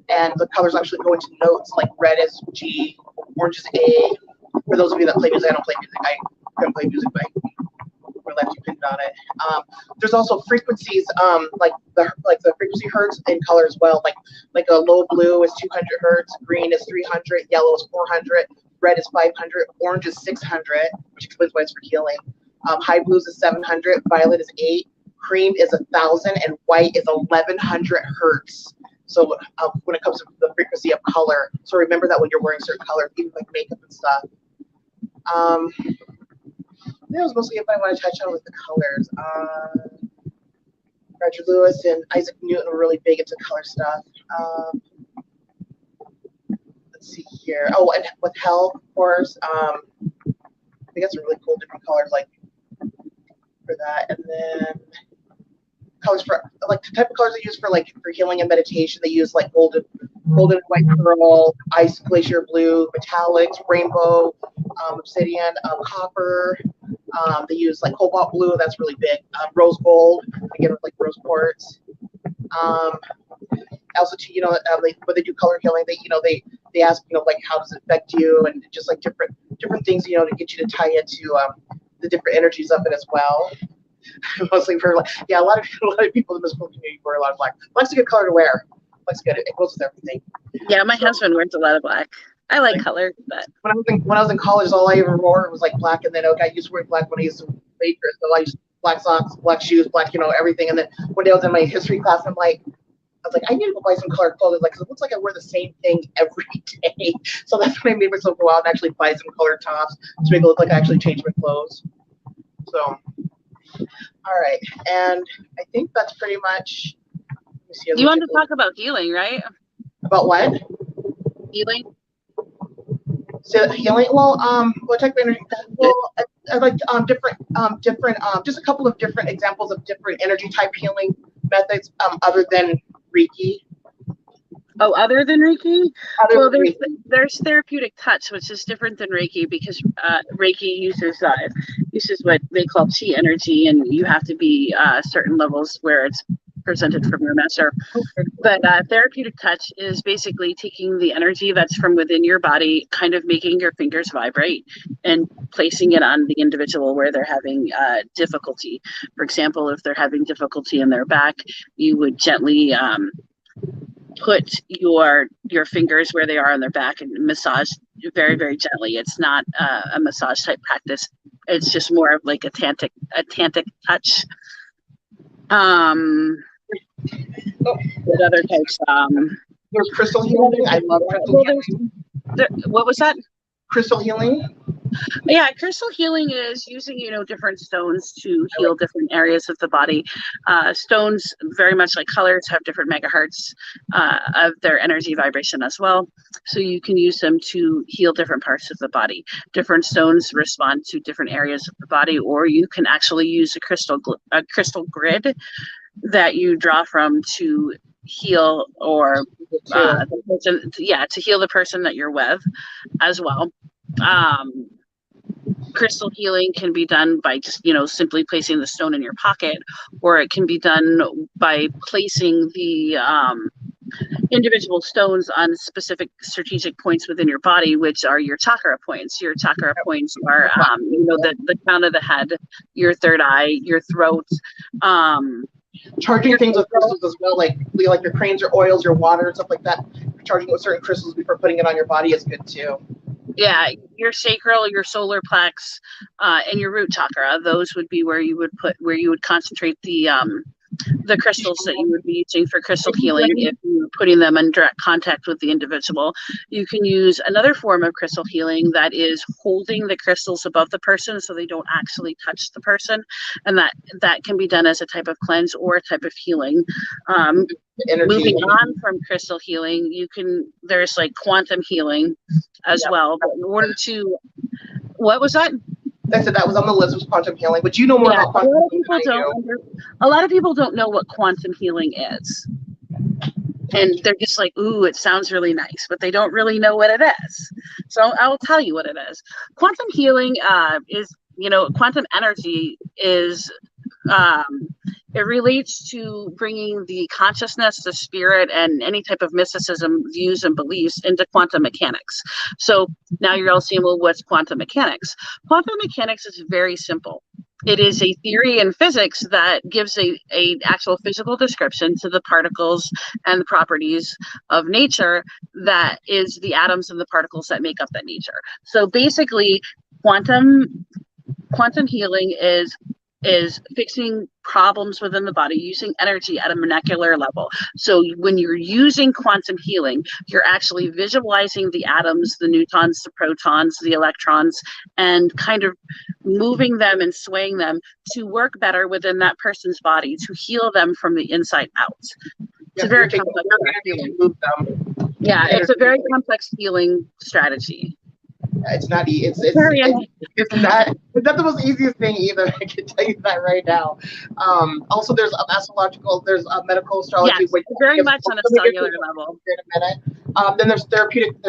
and the colors actually go into notes, like red is G, orange is A. For those of you that play music, I don't play music. I couldn't play music, but we're left dependent on it. There's also frequencies, like the frequency hertz in color as well. Like a low blue is 200 hertz, green is 300, yellow is 400, red is 500, orange is 600, which explains why it's for healing. High blues is 700, violet is 8, cream is 1,000, and white is 1,100 hertz. So when it comes to the frequency of color, so remember that when you're wearing certain colors, even like makeup and stuff. That was mostly if I want to touch on with the colors. Roger Lewis and Isaac Newton were really big into color stuff. Let's see here. Oh, and with health, of course. I think that's some really cool different colors like for that. And then colors for like the type of colors they use for healing and meditation. They use like golden white pearl, ice glacier blue, metallics, rainbow, obsidian, copper. They use like cobalt blue, that's really big. Rose gold, again with like rose quartz. Also, too, when they do color healing, they ask, like how does it affect you, and just like different things, to get you to tie into the different energies of it as well. Mostly for a lot of people in the musical community wear a lot of black. Black's a good color to wear. Black's good. It goes with everything. Yeah, my husband wears a lot of black. I like color, but when I was in college, all I ever wore was like black, and then I used to wear black when I used to bake, so I used black socks, black shoes, black, everything. And then one day I was in my history class, and I was like, I need to go buy some colored clothes, because it looks like I wear the same thing every day. So that's when I made myself go out and actually buy some colored tops to make it look like I actually changed my clothes. So, all right, and I think that's pretty much. Let me see, you wanted to talk about healing, right? About what? Healing. So healing. Well, what type of energy? Well, I like different, just a couple of different examples of different energy type healing methods, other than Reiki. Oh, other than Reiki? Reiki. There's therapeutic touch, which is different than Reiki, because Reiki uses what they call chi energy, and you have to be certain levels where it's presented from your master. But therapeutic touch is basically taking the energy that's from within your body, kind of making your fingers vibrate and placing it on the individual where they're having difficulty. For example, if they're having difficulty in their back, you would gently put your fingers where they are on their back and massage very, very gently. It's not a massage type practice. It's just more of like a tantric touch. What other types? There's crystal healing. I love crystal healing. What was that? Crystal healing. Yeah, crystal healing is using, different stones to heal different areas of the body. Stones, very much like colors, have different megahertz of their energy vibration as well. So you can use them to heal different parts of the body. Different stones respond to different areas of the body, or you can actually use a crystal grid that you draw from to heal or to heal the person that you're with as well. Crystal healing can be done by just, simply placing the stone in your pocket, or it can be done by placing the individual stones on specific strategic points within your body, which are your chakra points. Your chakra points are, the crown of the head, your third eye, your throat. Charging things with crystals as well, like your cranes, your oils, your water, and stuff like that. Charging it with certain crystals before putting it on your body is good too. Yeah, your sacral, your solar plex, and your root chakra. Those would be where you would concentrate the crystals that you would be using for crystal healing if you were putting them in direct contact with the individual. You can use another form of crystal healing that is holding the crystals above the person so they don't actually touch the person, and that can be done as a type of cleanse or a type of healing. Moving on from crystal healing, there's like quantum healing as well. But in order to, what was that? I said that was on the list, was quantum healing, but you know more about quantum healing. A lot of people don't know what quantum healing is. And they're just like, ooh, it sounds really nice, but they don't really know what it is. So I will tell you what it is. Quantum healing is, quantum energy is, it relates to bringing the consciousness, the spirit, and any type of mysticism, views, and beliefs into quantum mechanics. So now you're all saying, well, what's quantum mechanics? Quantum mechanics is very simple. It is a theory in physics that gives a actual physical description to the particles and the properties of nature that is the atoms and the particles that make up that nature. So basically, quantum healing is fixing problems within the body using energy at a molecular level. So when you're using quantum healing, you're actually visualizing the atoms, the neutrons, the protons, the electrons, and kind of moving them and swaying them to work better within that person's body to heal them from the inside out. It's a very complex healing. Yeah, it's a very complex healing strategy. It's not it's not the most easiest thing either. I can tell you that right now. Also, there's astrological, there's medical astrology. Yes, very much on a cellular level. In a minute. Then there's therapeutic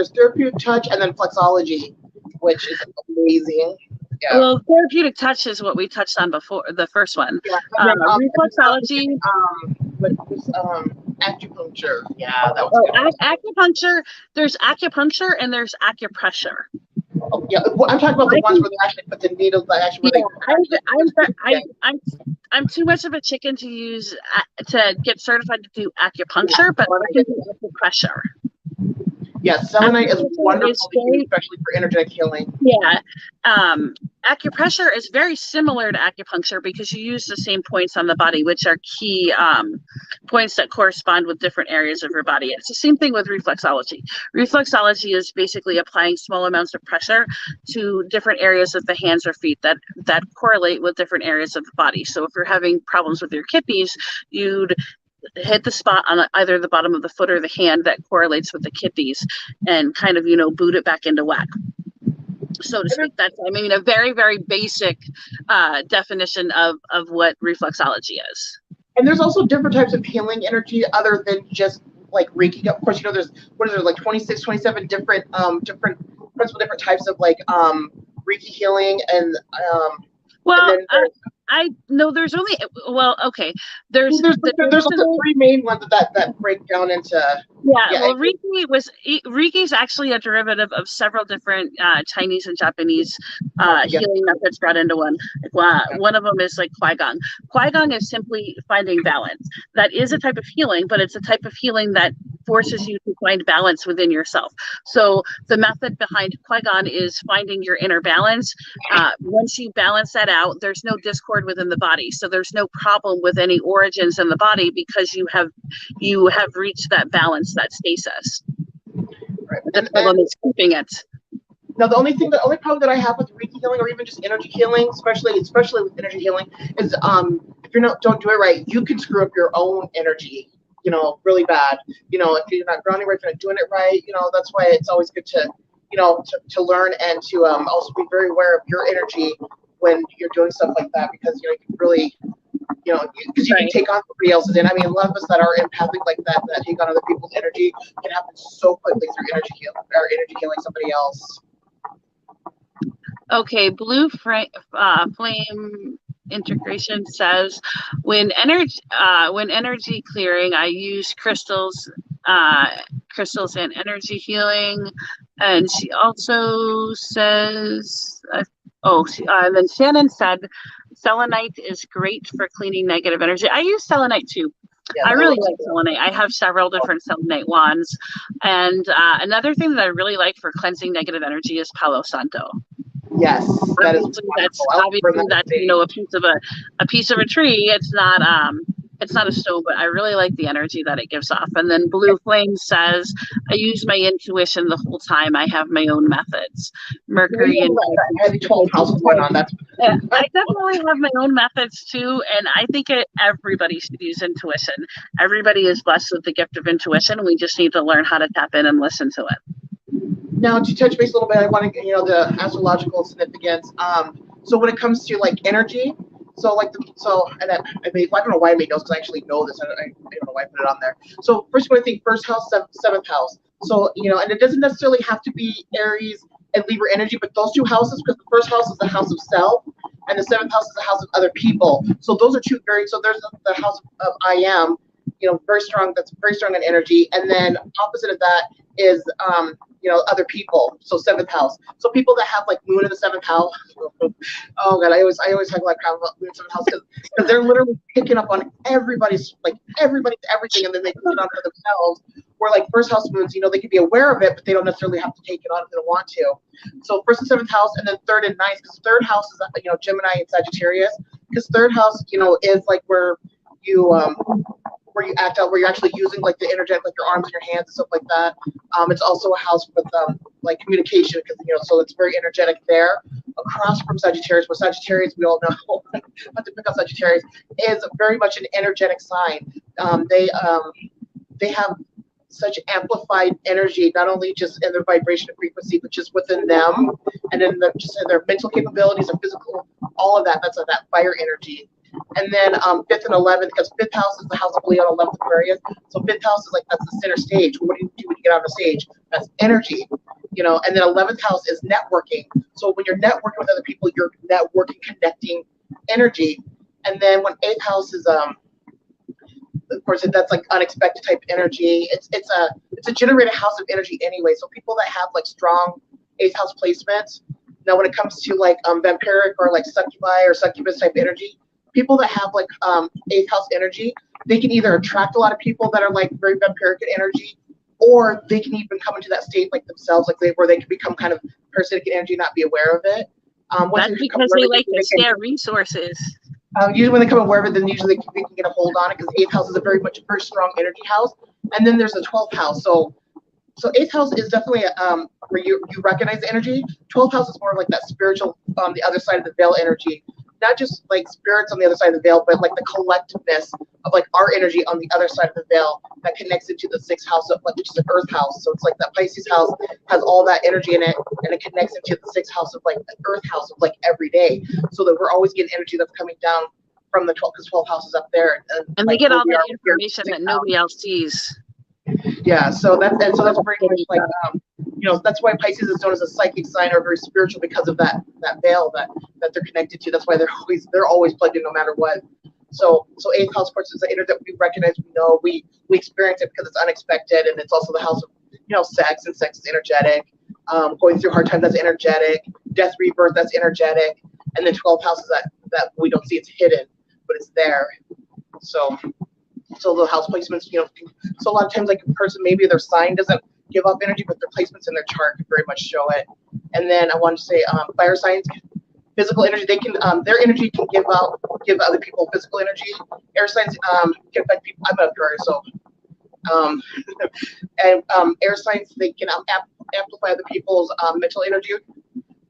touch, and then flexology, which is amazing. Yeah. Well, therapeutic touch is what we touched on before, the first one. Yeah. Reflexology. Acupuncture. Yeah, that was acupuncture. There's acupuncture and there's acupressure. Oh, yeah, I'm talking about the ones where they actually put the needles. I'm too much of a chicken to use to get certified to do acupuncture, but I can do acupressure. Yes, selenite is wonderful, especially for energetic healing. Yeah. Acupressure is very similar to acupuncture because you use the same points on the body, which are key points that correspond with different areas of your body. It's the same thing with reflexology. Reflexology is basically applying small amounts of pressure to different areas of the hands or feet that correlate with different areas of the body. So if you're having problems with your kidneys, you'd hit the spot on either the bottom of the foot or the hand that correlates with the kidneys and kind of, boot it back into whack, so to speak. That's, a very, very basic definition of what reflexology is. And there's also different types of healing energy other than just like Reiki. Of course, there's, like 26, 27 different types of like Reiki healing and I no, there's only, well, okay. There's There's the there's also traditional, three main ones that break down into yeah, yeah. well, Reiki is actually a derivative of several different Chinese and Japanese Yeah. healing methods brought into one. One of them is like Qigong. Qigong is simply finding balance. That is a type of healing, but it's a type of healing that forces you to find balance within yourself. So the method behind Qigong is finding your inner balance. Once you balance that out, there's no discord within the body. So there's no problem with any origins in the body because you have reached that balance, that stasis. Right. The problem is keeping it. Now, the only problem that I have with Reiki healing, or even just energy healing, especially with energy healing, is if you don't do it right, you can screw up your own energy, really bad. If you're not grounding right, if you're not doing it right, that's why it's always good to, to learn and to also be very aware of your energy when you're doing stuff like that, because you can really, because you can take on somebody else's. And I mean, a lot of us that are empathic like that take on other people's energy, can happen so quickly through energy healing somebody else. Okay, blue flame integration says when energy clearing, I use crystals and energy healing. And she also says, and then Shannon said selenite is great for cleaning negative energy. I use selenite too. Yeah, I really like selenite. I have several different selenite wands. And another thing that I really like for cleansing negative energy is Palo Santo. Yes, that is that's obviously that's a piece of a tree. It's not a stone, but I really like the energy that it gives off. And then Blue Flame says, I use my intuition the whole time. I have my own methods. Mercury and I have 12 houses going on. I definitely have my own methods too, and I think everybody should use intuition. Everybody is blessed with the gift of intuition. We just need to learn how to tap in and listen to it. Now, to touch base a little bit, I want to, the astrological significance. So when it comes to like energy, and I don't know why I made those, because I actually know this. I don't know why I put it on there. So first, when I think first house, seventh house. So and it doesn't necessarily have to be Aries and Libra energy, but those two houses, because the first house is the house of self, and the seventh house is the house of other people. So those are two very. So there's the house of I am, very strong. That's very strong in energy, and then opposite of that is other people. So seventh house. So people that have like moon in the seventh house. Oh god, I always have like crap about moon in the seventh house, because they're literally picking up on everybody's everything, and then they put it on for themselves. Where like first house moons, they can be aware of it, but they don't necessarily have to take it on if they don't want to. So first and seventh house, and then third and ninth, because third house is Gemini and Sagittarius. Because third house, is like where you act out, where you're actually using like the energetic, like your arms and your hands and stuff like that. It's also a house with like communication, because so it's very energetic there. Across from Sagittarius, where Sagittarius, we all know, not to pick on Sagittarius, is very much an energetic sign. They have such amplified energy, not only just in their vibration and frequency, but just within them, and in just in their mental capabilities and physical, all of that. That's that fire energy. And then 5th and 11th, because 5th house is the house of Leo, 11th Aquarius. So 5th house is like, that's the center stage. What do you do when you get on the stage? That's energy, and then 11th house is networking. So when you're networking with other people, you're networking, connecting energy. And then when 8th house is, of course, that's like unexpected type energy. It's a generated house of energy anyway. So people that have like strong 8th house placements. Now, when it comes to like vampiric or like succubi or succubus type energy, people that have like 8th house energy, they can either attract a lot of people that are like very vampiric in energy, or they can even come into that state like themselves, where they can become kind of parasitic in energy, not be aware of it. That's because they like to share resources. Usually when they come aware of it, then usually they can get a hold on it, because 8th house is a very strong energy house. And then there's the 12th house. So 8th house is definitely where you recognize the energy. 12th house is more like that spiritual, the other side of the veil energy. Not just like spirits on the other side of the veil, but like the collectiveness of like our energy on the other side of the veil that connects into the 6th house, which is an earth house. So it's like that Pisces house has all that energy in it, and it connects into the 6th house of like the earth house of like every day. So that we're always getting energy that's coming down from the 12, because 12 houses up there. And they get all that information that nobody else sees. Yeah, so that's very much like that's why Pisces is known as a psychic sign or very spiritual because of that veil that they're connected to. That's why they're always plugged in no matter what. So eighth house, of course, is the energy that we recognize, we know, we experience it because it's unexpected, and it's also the house of sex, and sex is energetic. Going through hard times, that's energetic. Death, rebirth, that's energetic. And then 12th house is that we don't see, it's hidden, but it's there. So the house placements, so a lot of times, like a person, maybe their sign doesn't give off energy, but their placements in their chart can very much show it. And then I wanted to say, fire signs, physical energy, they can, their energy can give other people physical energy. Air signs can affect people. I'm a Aquarius, so and air signs, they can amplify other people's mental energy,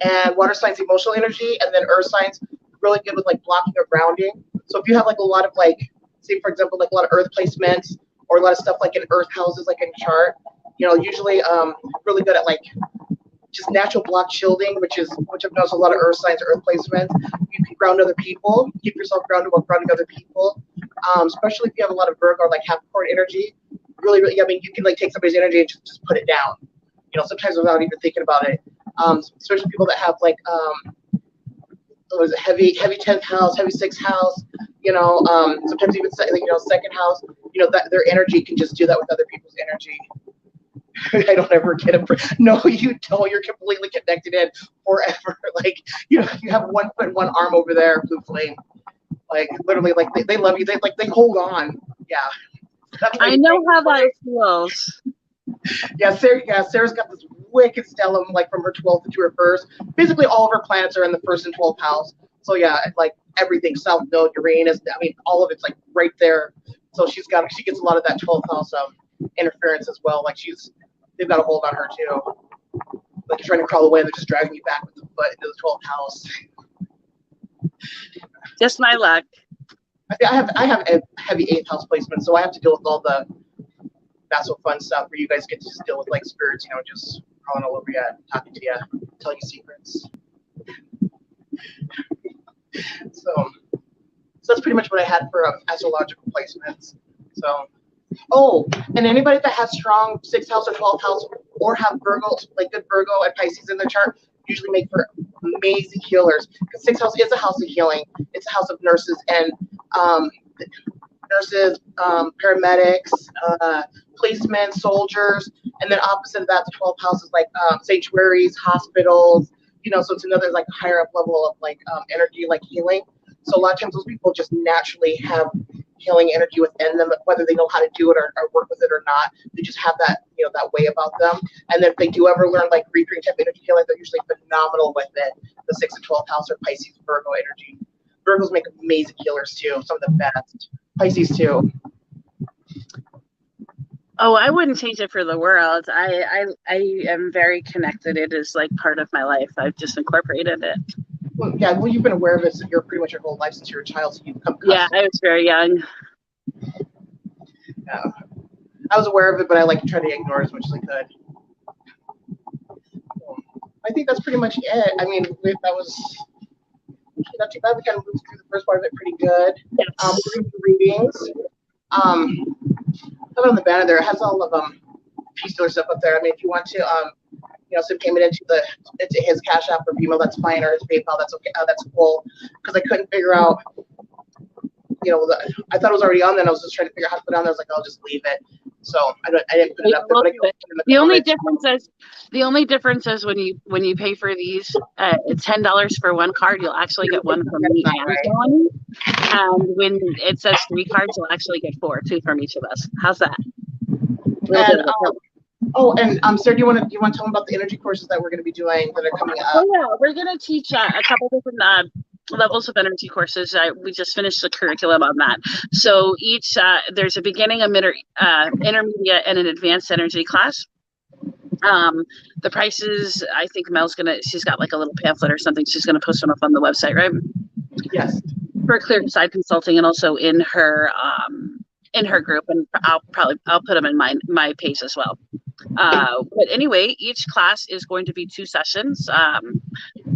and water signs emotional energy, and then earth signs really good with like blocking or grounding. So if you have like a lot of like, say for example, like a lot of earth placements or a lot of stuff like in earth houses, like in chart, usually really good at like just natural block shielding, which I've noticed a lot of earth signs or earth placements. You can ground other people, keep yourself grounded while grounding other people, especially if you have a lot of Virgo or like Capricorn energy. Really, I mean, you can like take somebody's energy and just put it down, sometimes without even thinking about it. Especially people that have like, heavy 10th house, heavy 6th house, sometimes even, second house, that their energy can just do that with other people's energy. I don't ever get it. No, you don't. You're completely connected in forever. Like, you have 1 foot and 1 arm over there, blue flame. Like, literally, like, they love you. They hold on. Yeah. I know how that feels. Yeah, Sarah's got this wicked stellium, like from her 12th to her first. Basically, all of her planets are in the 1st and 12th house. So yeah, like everything, South Node, Uranus. I mean, all of it's like right there. So she gets a lot of that 12th house interference as well. Like they've got a hold on her too. Like you're trying to crawl away, and they're just dragging you back with the foot into the 12th house. Just my luck. I have a heavy 8th house placement, so I have to deal with all the not so fun stuff where you guys get to just deal with like spirits, just crawling all over you, talking to you, telling you secrets. So that's pretty much what I had for astrological placements. So, and anybody that has strong 6th house or 12th house or have Virgo, like good Virgo and Pisces in their chart, usually make for amazing healers. Because 6th house is a house of healing. It's a house of nurses and paramedics, policemen, soldiers, and then opposite of that, the 12th house is like sanctuaries, hospitals, so it's another like higher up level of like energy, like healing. So a lot of times those people just naturally have healing energy within them, whether they know how to do it or work with it or not. They just have that, that way about them. And then if they do ever learn like recurring type energy healing, they're usually phenomenal with it. The 6th and 12th house or Pisces, Virgo energy. Virgos make amazing healers too, some of the best. Pisces too. Oh, I wouldn't change it for the world. I am very connected. It is like part of my life. I've just incorporated it. Well, yeah, you've been aware of it you're pretty much your whole life since you were a child, so you've become accustomed. Yeah, I was very young. Yeah. I was aware of it, but I like to try to ignore it as much as I could. I think that's pretty much it. I mean, that was not too bad. We kind of moved through the first part of it pretty good. Yes. We're going to do readings. Put on the banner there. It has all of piece dealer stuff up there. I mean, if you want to, send payment into his Cash App or Venmo, that's fine, or his PayPal, that's okay. That's cool. Because I couldn't figure out, I thought it was already on. Then I was just trying to figure out how to put it on there. I was like, I'll just leave it. So I didn't put it up there. But the only difference is when you pay for these, it's $10 for one card. You'll actually get one from me and Tony. And when it says 3 cards, you'll actually get 4, 2 from each of us. How's that? Sarah, do you want to tell them about the energy courses that we're going to be doing that are coming up? Oh yeah, we're going to teach a couple different levels of energy courses. We just finished the curriculum on that. So each there's a beginning, a intermediate, and an advanced energy class. The prices, I think she's got like a little pamphlet or something. She's going to post them up on the website, right? Yes. For Clear Side Consulting, and also in her group, and I'll put them in my page as well. But anyway, each class is going to be 2 sessions.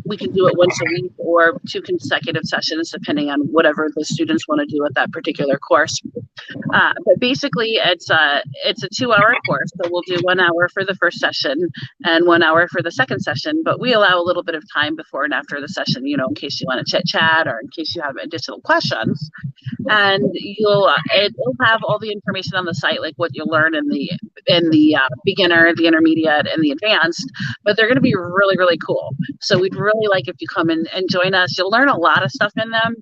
we can do it once a week or 2 consecutive sessions, depending on whatever the students want to do at that particular course. But basically, it's a 2-hour course. So we'll do 1 hour for the first session and 1 hour for the second session. But we allow a little bit of time before and after the session, in case you want to chit chat or in case you have additional questions. And it'll have all the information on the site, like what you'll learn in the beginner, the intermediate, and the advanced. But they're going to be really, really cool. So we'd really like if you come and join us. You'll learn a lot of stuff in them.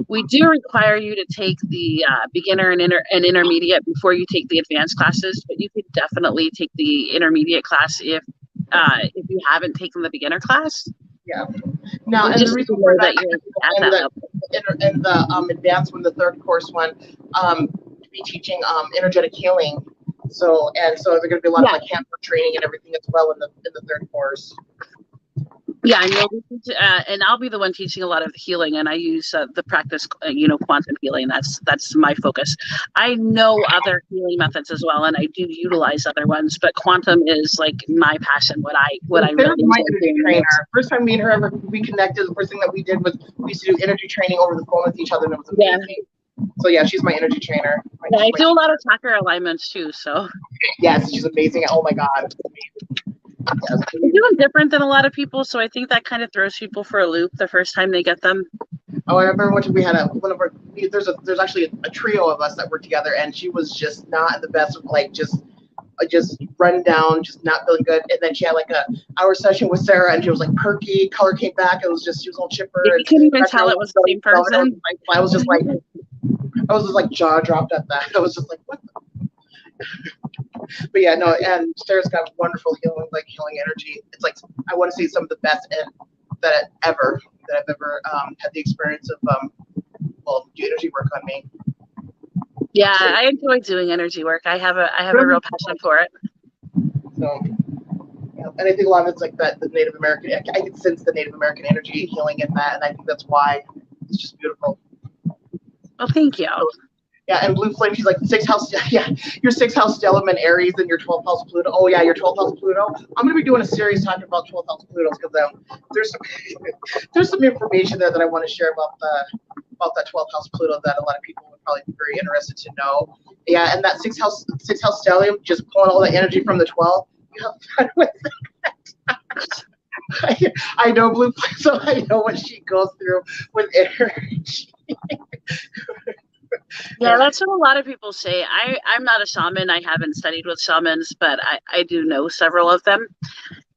We do require you to take the beginner and intermediate before you take the advanced classes, but you could definitely take the intermediate class if you haven't taken the beginner class. Yeah. Now, and just the reason for that you're at that level. And the advanced one, the third course one, to be teaching energetic healing. So there's going to be a lot of like handwork training and everything as well in the third course. Yeah, and I'll be the one teaching a lot of the healing, and I use the practice, quantum healing. That's my focus. I know other healing methods as well, and I do utilize other ones, but quantum is like my passion. What I really enjoy. Trainer. First time me and her ever reconnected, the first thing that we did was we used to do energy training over the phone with each other, and it was amazing. Yeah. So yeah, she's my energy trainer. I do a lot of chakra alignments too. So yes, she's amazing. Oh my God. We're doing different than a lot of people, so I think that kind of throws people for a loop the first time they get them. Oh, I remember we had there's actually a trio of us that worked together, and she was just not the best, like just run down, just not feeling good. And then she had like a hour session with Sara, and she was like perky, color came back, she was all chipper. You couldn't even tell it was the same person. I was just like jaw dropped at that. I was just like, what the? But yeah, no, and Sara's got wonderful healing energy. It's like I want to say some of the best that I've ever had the experience of do energy work on me. Yeah, I enjoy doing energy work. I have a real passion for it. So, yeah, and I think a lot of it's like that the Native American. I can sense the Native American energy healing in that, and I think that's why it's just beautiful. Well, thank you. Yeah, and Blue Flame, she's like 6th house. Yeah, your 6th house Stellium Aries and your 12th house Pluto. Oh yeah, your 12th house Pluto. I'm gonna be doing a series talking about 12th house Plutos because there's some information there that I want to share about that 12th house Pluto that a lot of people would probably be very interested to know. Yeah, and that 6th house Stellium, just pulling all the energy from the 12th. You have fun with that. I know Blue Flame, so I know what she goes through with energy. Yeah, that's what a lot of people say. I'm not a shaman. I haven't studied with shamans, but I do know several of them.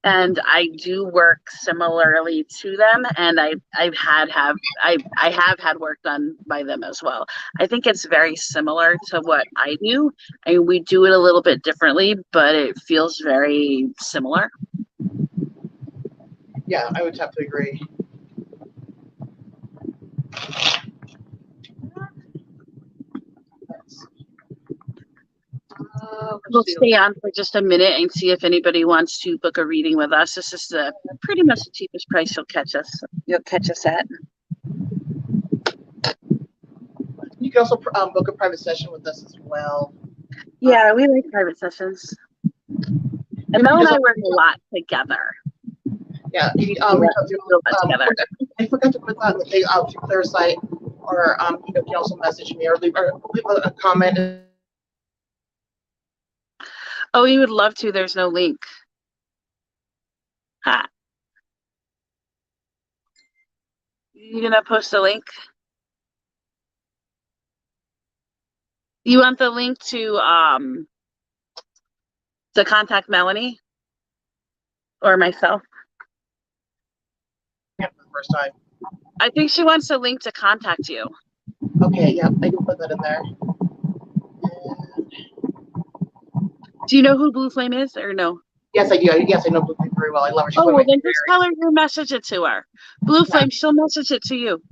And I do work similarly to them, and I have had work done by them as well. I think it's very similar to what I do, and we do it a little bit differently, but it feels very similar. Yeah, I would have to agree. We'll stay on for just a minute and see if anybody wants to book a reading with us. This is pretty much the cheapest price you'll catch us at. You can also book a private session with us as well. Yeah, we like private sessions. And Mel and I work a lot together. Yeah, together. I forgot to put that on the thing to Claire's site, or you can also message me or leave a comment. Oh, you would love to. There's no link. Ha. You gonna post a link? You want the link to contact Melanie or myself? Yeah, for the first time. I think she wants a link to contact you. Okay, yeah, I can put that in there. Do you know who Blue Flame is or no? Yes, I do. Yes, I know Blue Flame very well. I love her. She's well, then just tell her you message it to her. Blue Flame, she'll message it to you.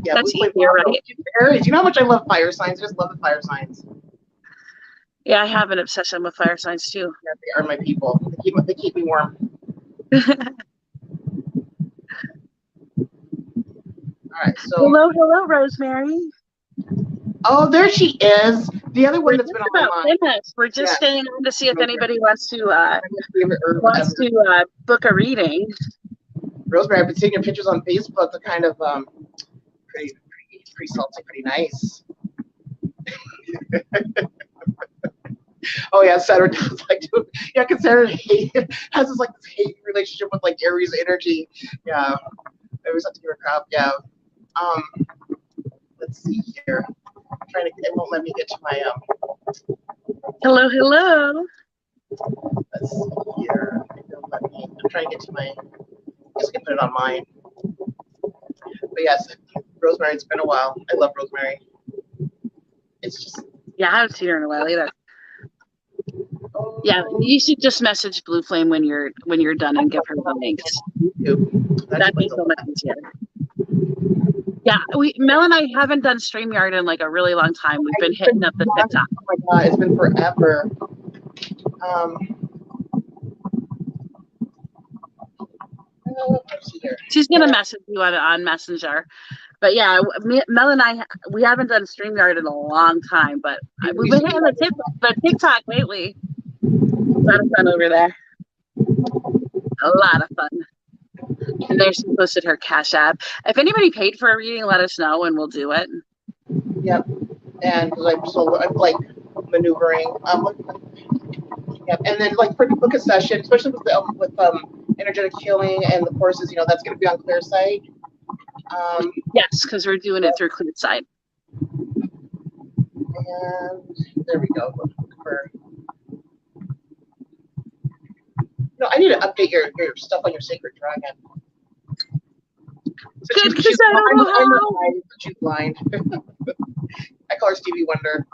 Yeah, that's easier, right? Aries, you know how much I love fire signs? I just love the fire signs. Yeah, I have an obsession with fire signs too. Yeah, they are my people. They keep me warm. All right, so. Hello, Rosemary. Oh, there she is. The other one that's been on my mind. We're just staying on to see if anybody wants to book a reading. Rosemary, I've been seeing your pictures on Facebook. They're kind of pretty salty, pretty nice. Oh yeah, Saturn does like to, yeah, because Saturn has this like this hate relationship with like Aries energy. Yeah, I always have to give her crap. Yeah. Let's see here. I'm trying to. It won't let me get to my Hello, hello. Let's see here. It'll let me. I'm trying to get to my. I guess I can put it on mine. But yes, Rosemary. It's been a while. I love Rosemary. It's just. Yeah, I haven't seen her in a while either. Oh, Yeah, you should just message Blue Flame when you're done and give her the links. That'd be so much easier. Yeah, Mel and I haven't done StreamYard in like a really long time. We've been hitting up the TikTok. Oh my god, it's been forever. Let's see here. She's gonna message you on Messenger. But yeah, Mel and I, we haven't done StreamYard in a long time, but we've been hitting the TikTok lately. A lot of fun over there. A lot of fun. And there she posted her Cash App. If anybody paid for a reading, let us know and we'll do it. Yep. And I'm like maneuvering. Yep. And then like for the book a session, especially with energetic healing and the courses, that's going to be on Clear Site. Yes, because we're doing it through Clear Site. And there we go. No, I need to update your stuff on your sacred dragon. Good, because I don't know how. She's blind. I call her Stevie Wonder.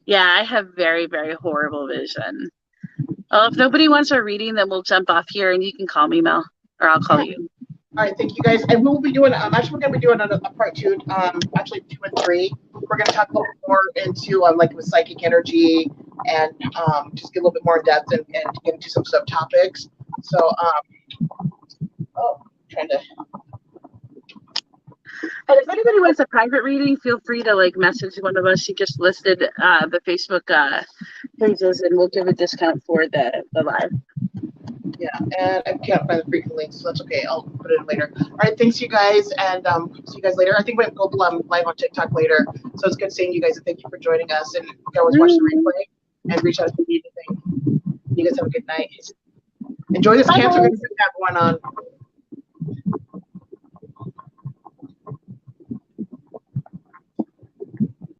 Yeah, I have very, very horrible vision. Well, if nobody wants our reading, then we'll jump off here and you can call me, Mel, or I'll call you. All right, thank you guys. And we'll be doing, actually, we're going to be doing a part 2, actually 2 and 3. We're going to talk a little bit more into, like, with psychic energy and just get a little bit more in depth and get into some subtopics. So, trying to. And if anybody wants a private reading, feel free to, like, message one of us. She just listed the Facebook pages, and we'll give a discount for the live. Yeah, and I can't find the freaking link, so that's okay. I'll put it in later. All right, thanks you guys, and see you guys later. I think we're going to go live on TikTok later, so it's good seeing you guys, and thank you for joining us. And you can always watch the replay and reach out if you need anything. You guys have a good night. Enjoy this cancer. We're going to have one on.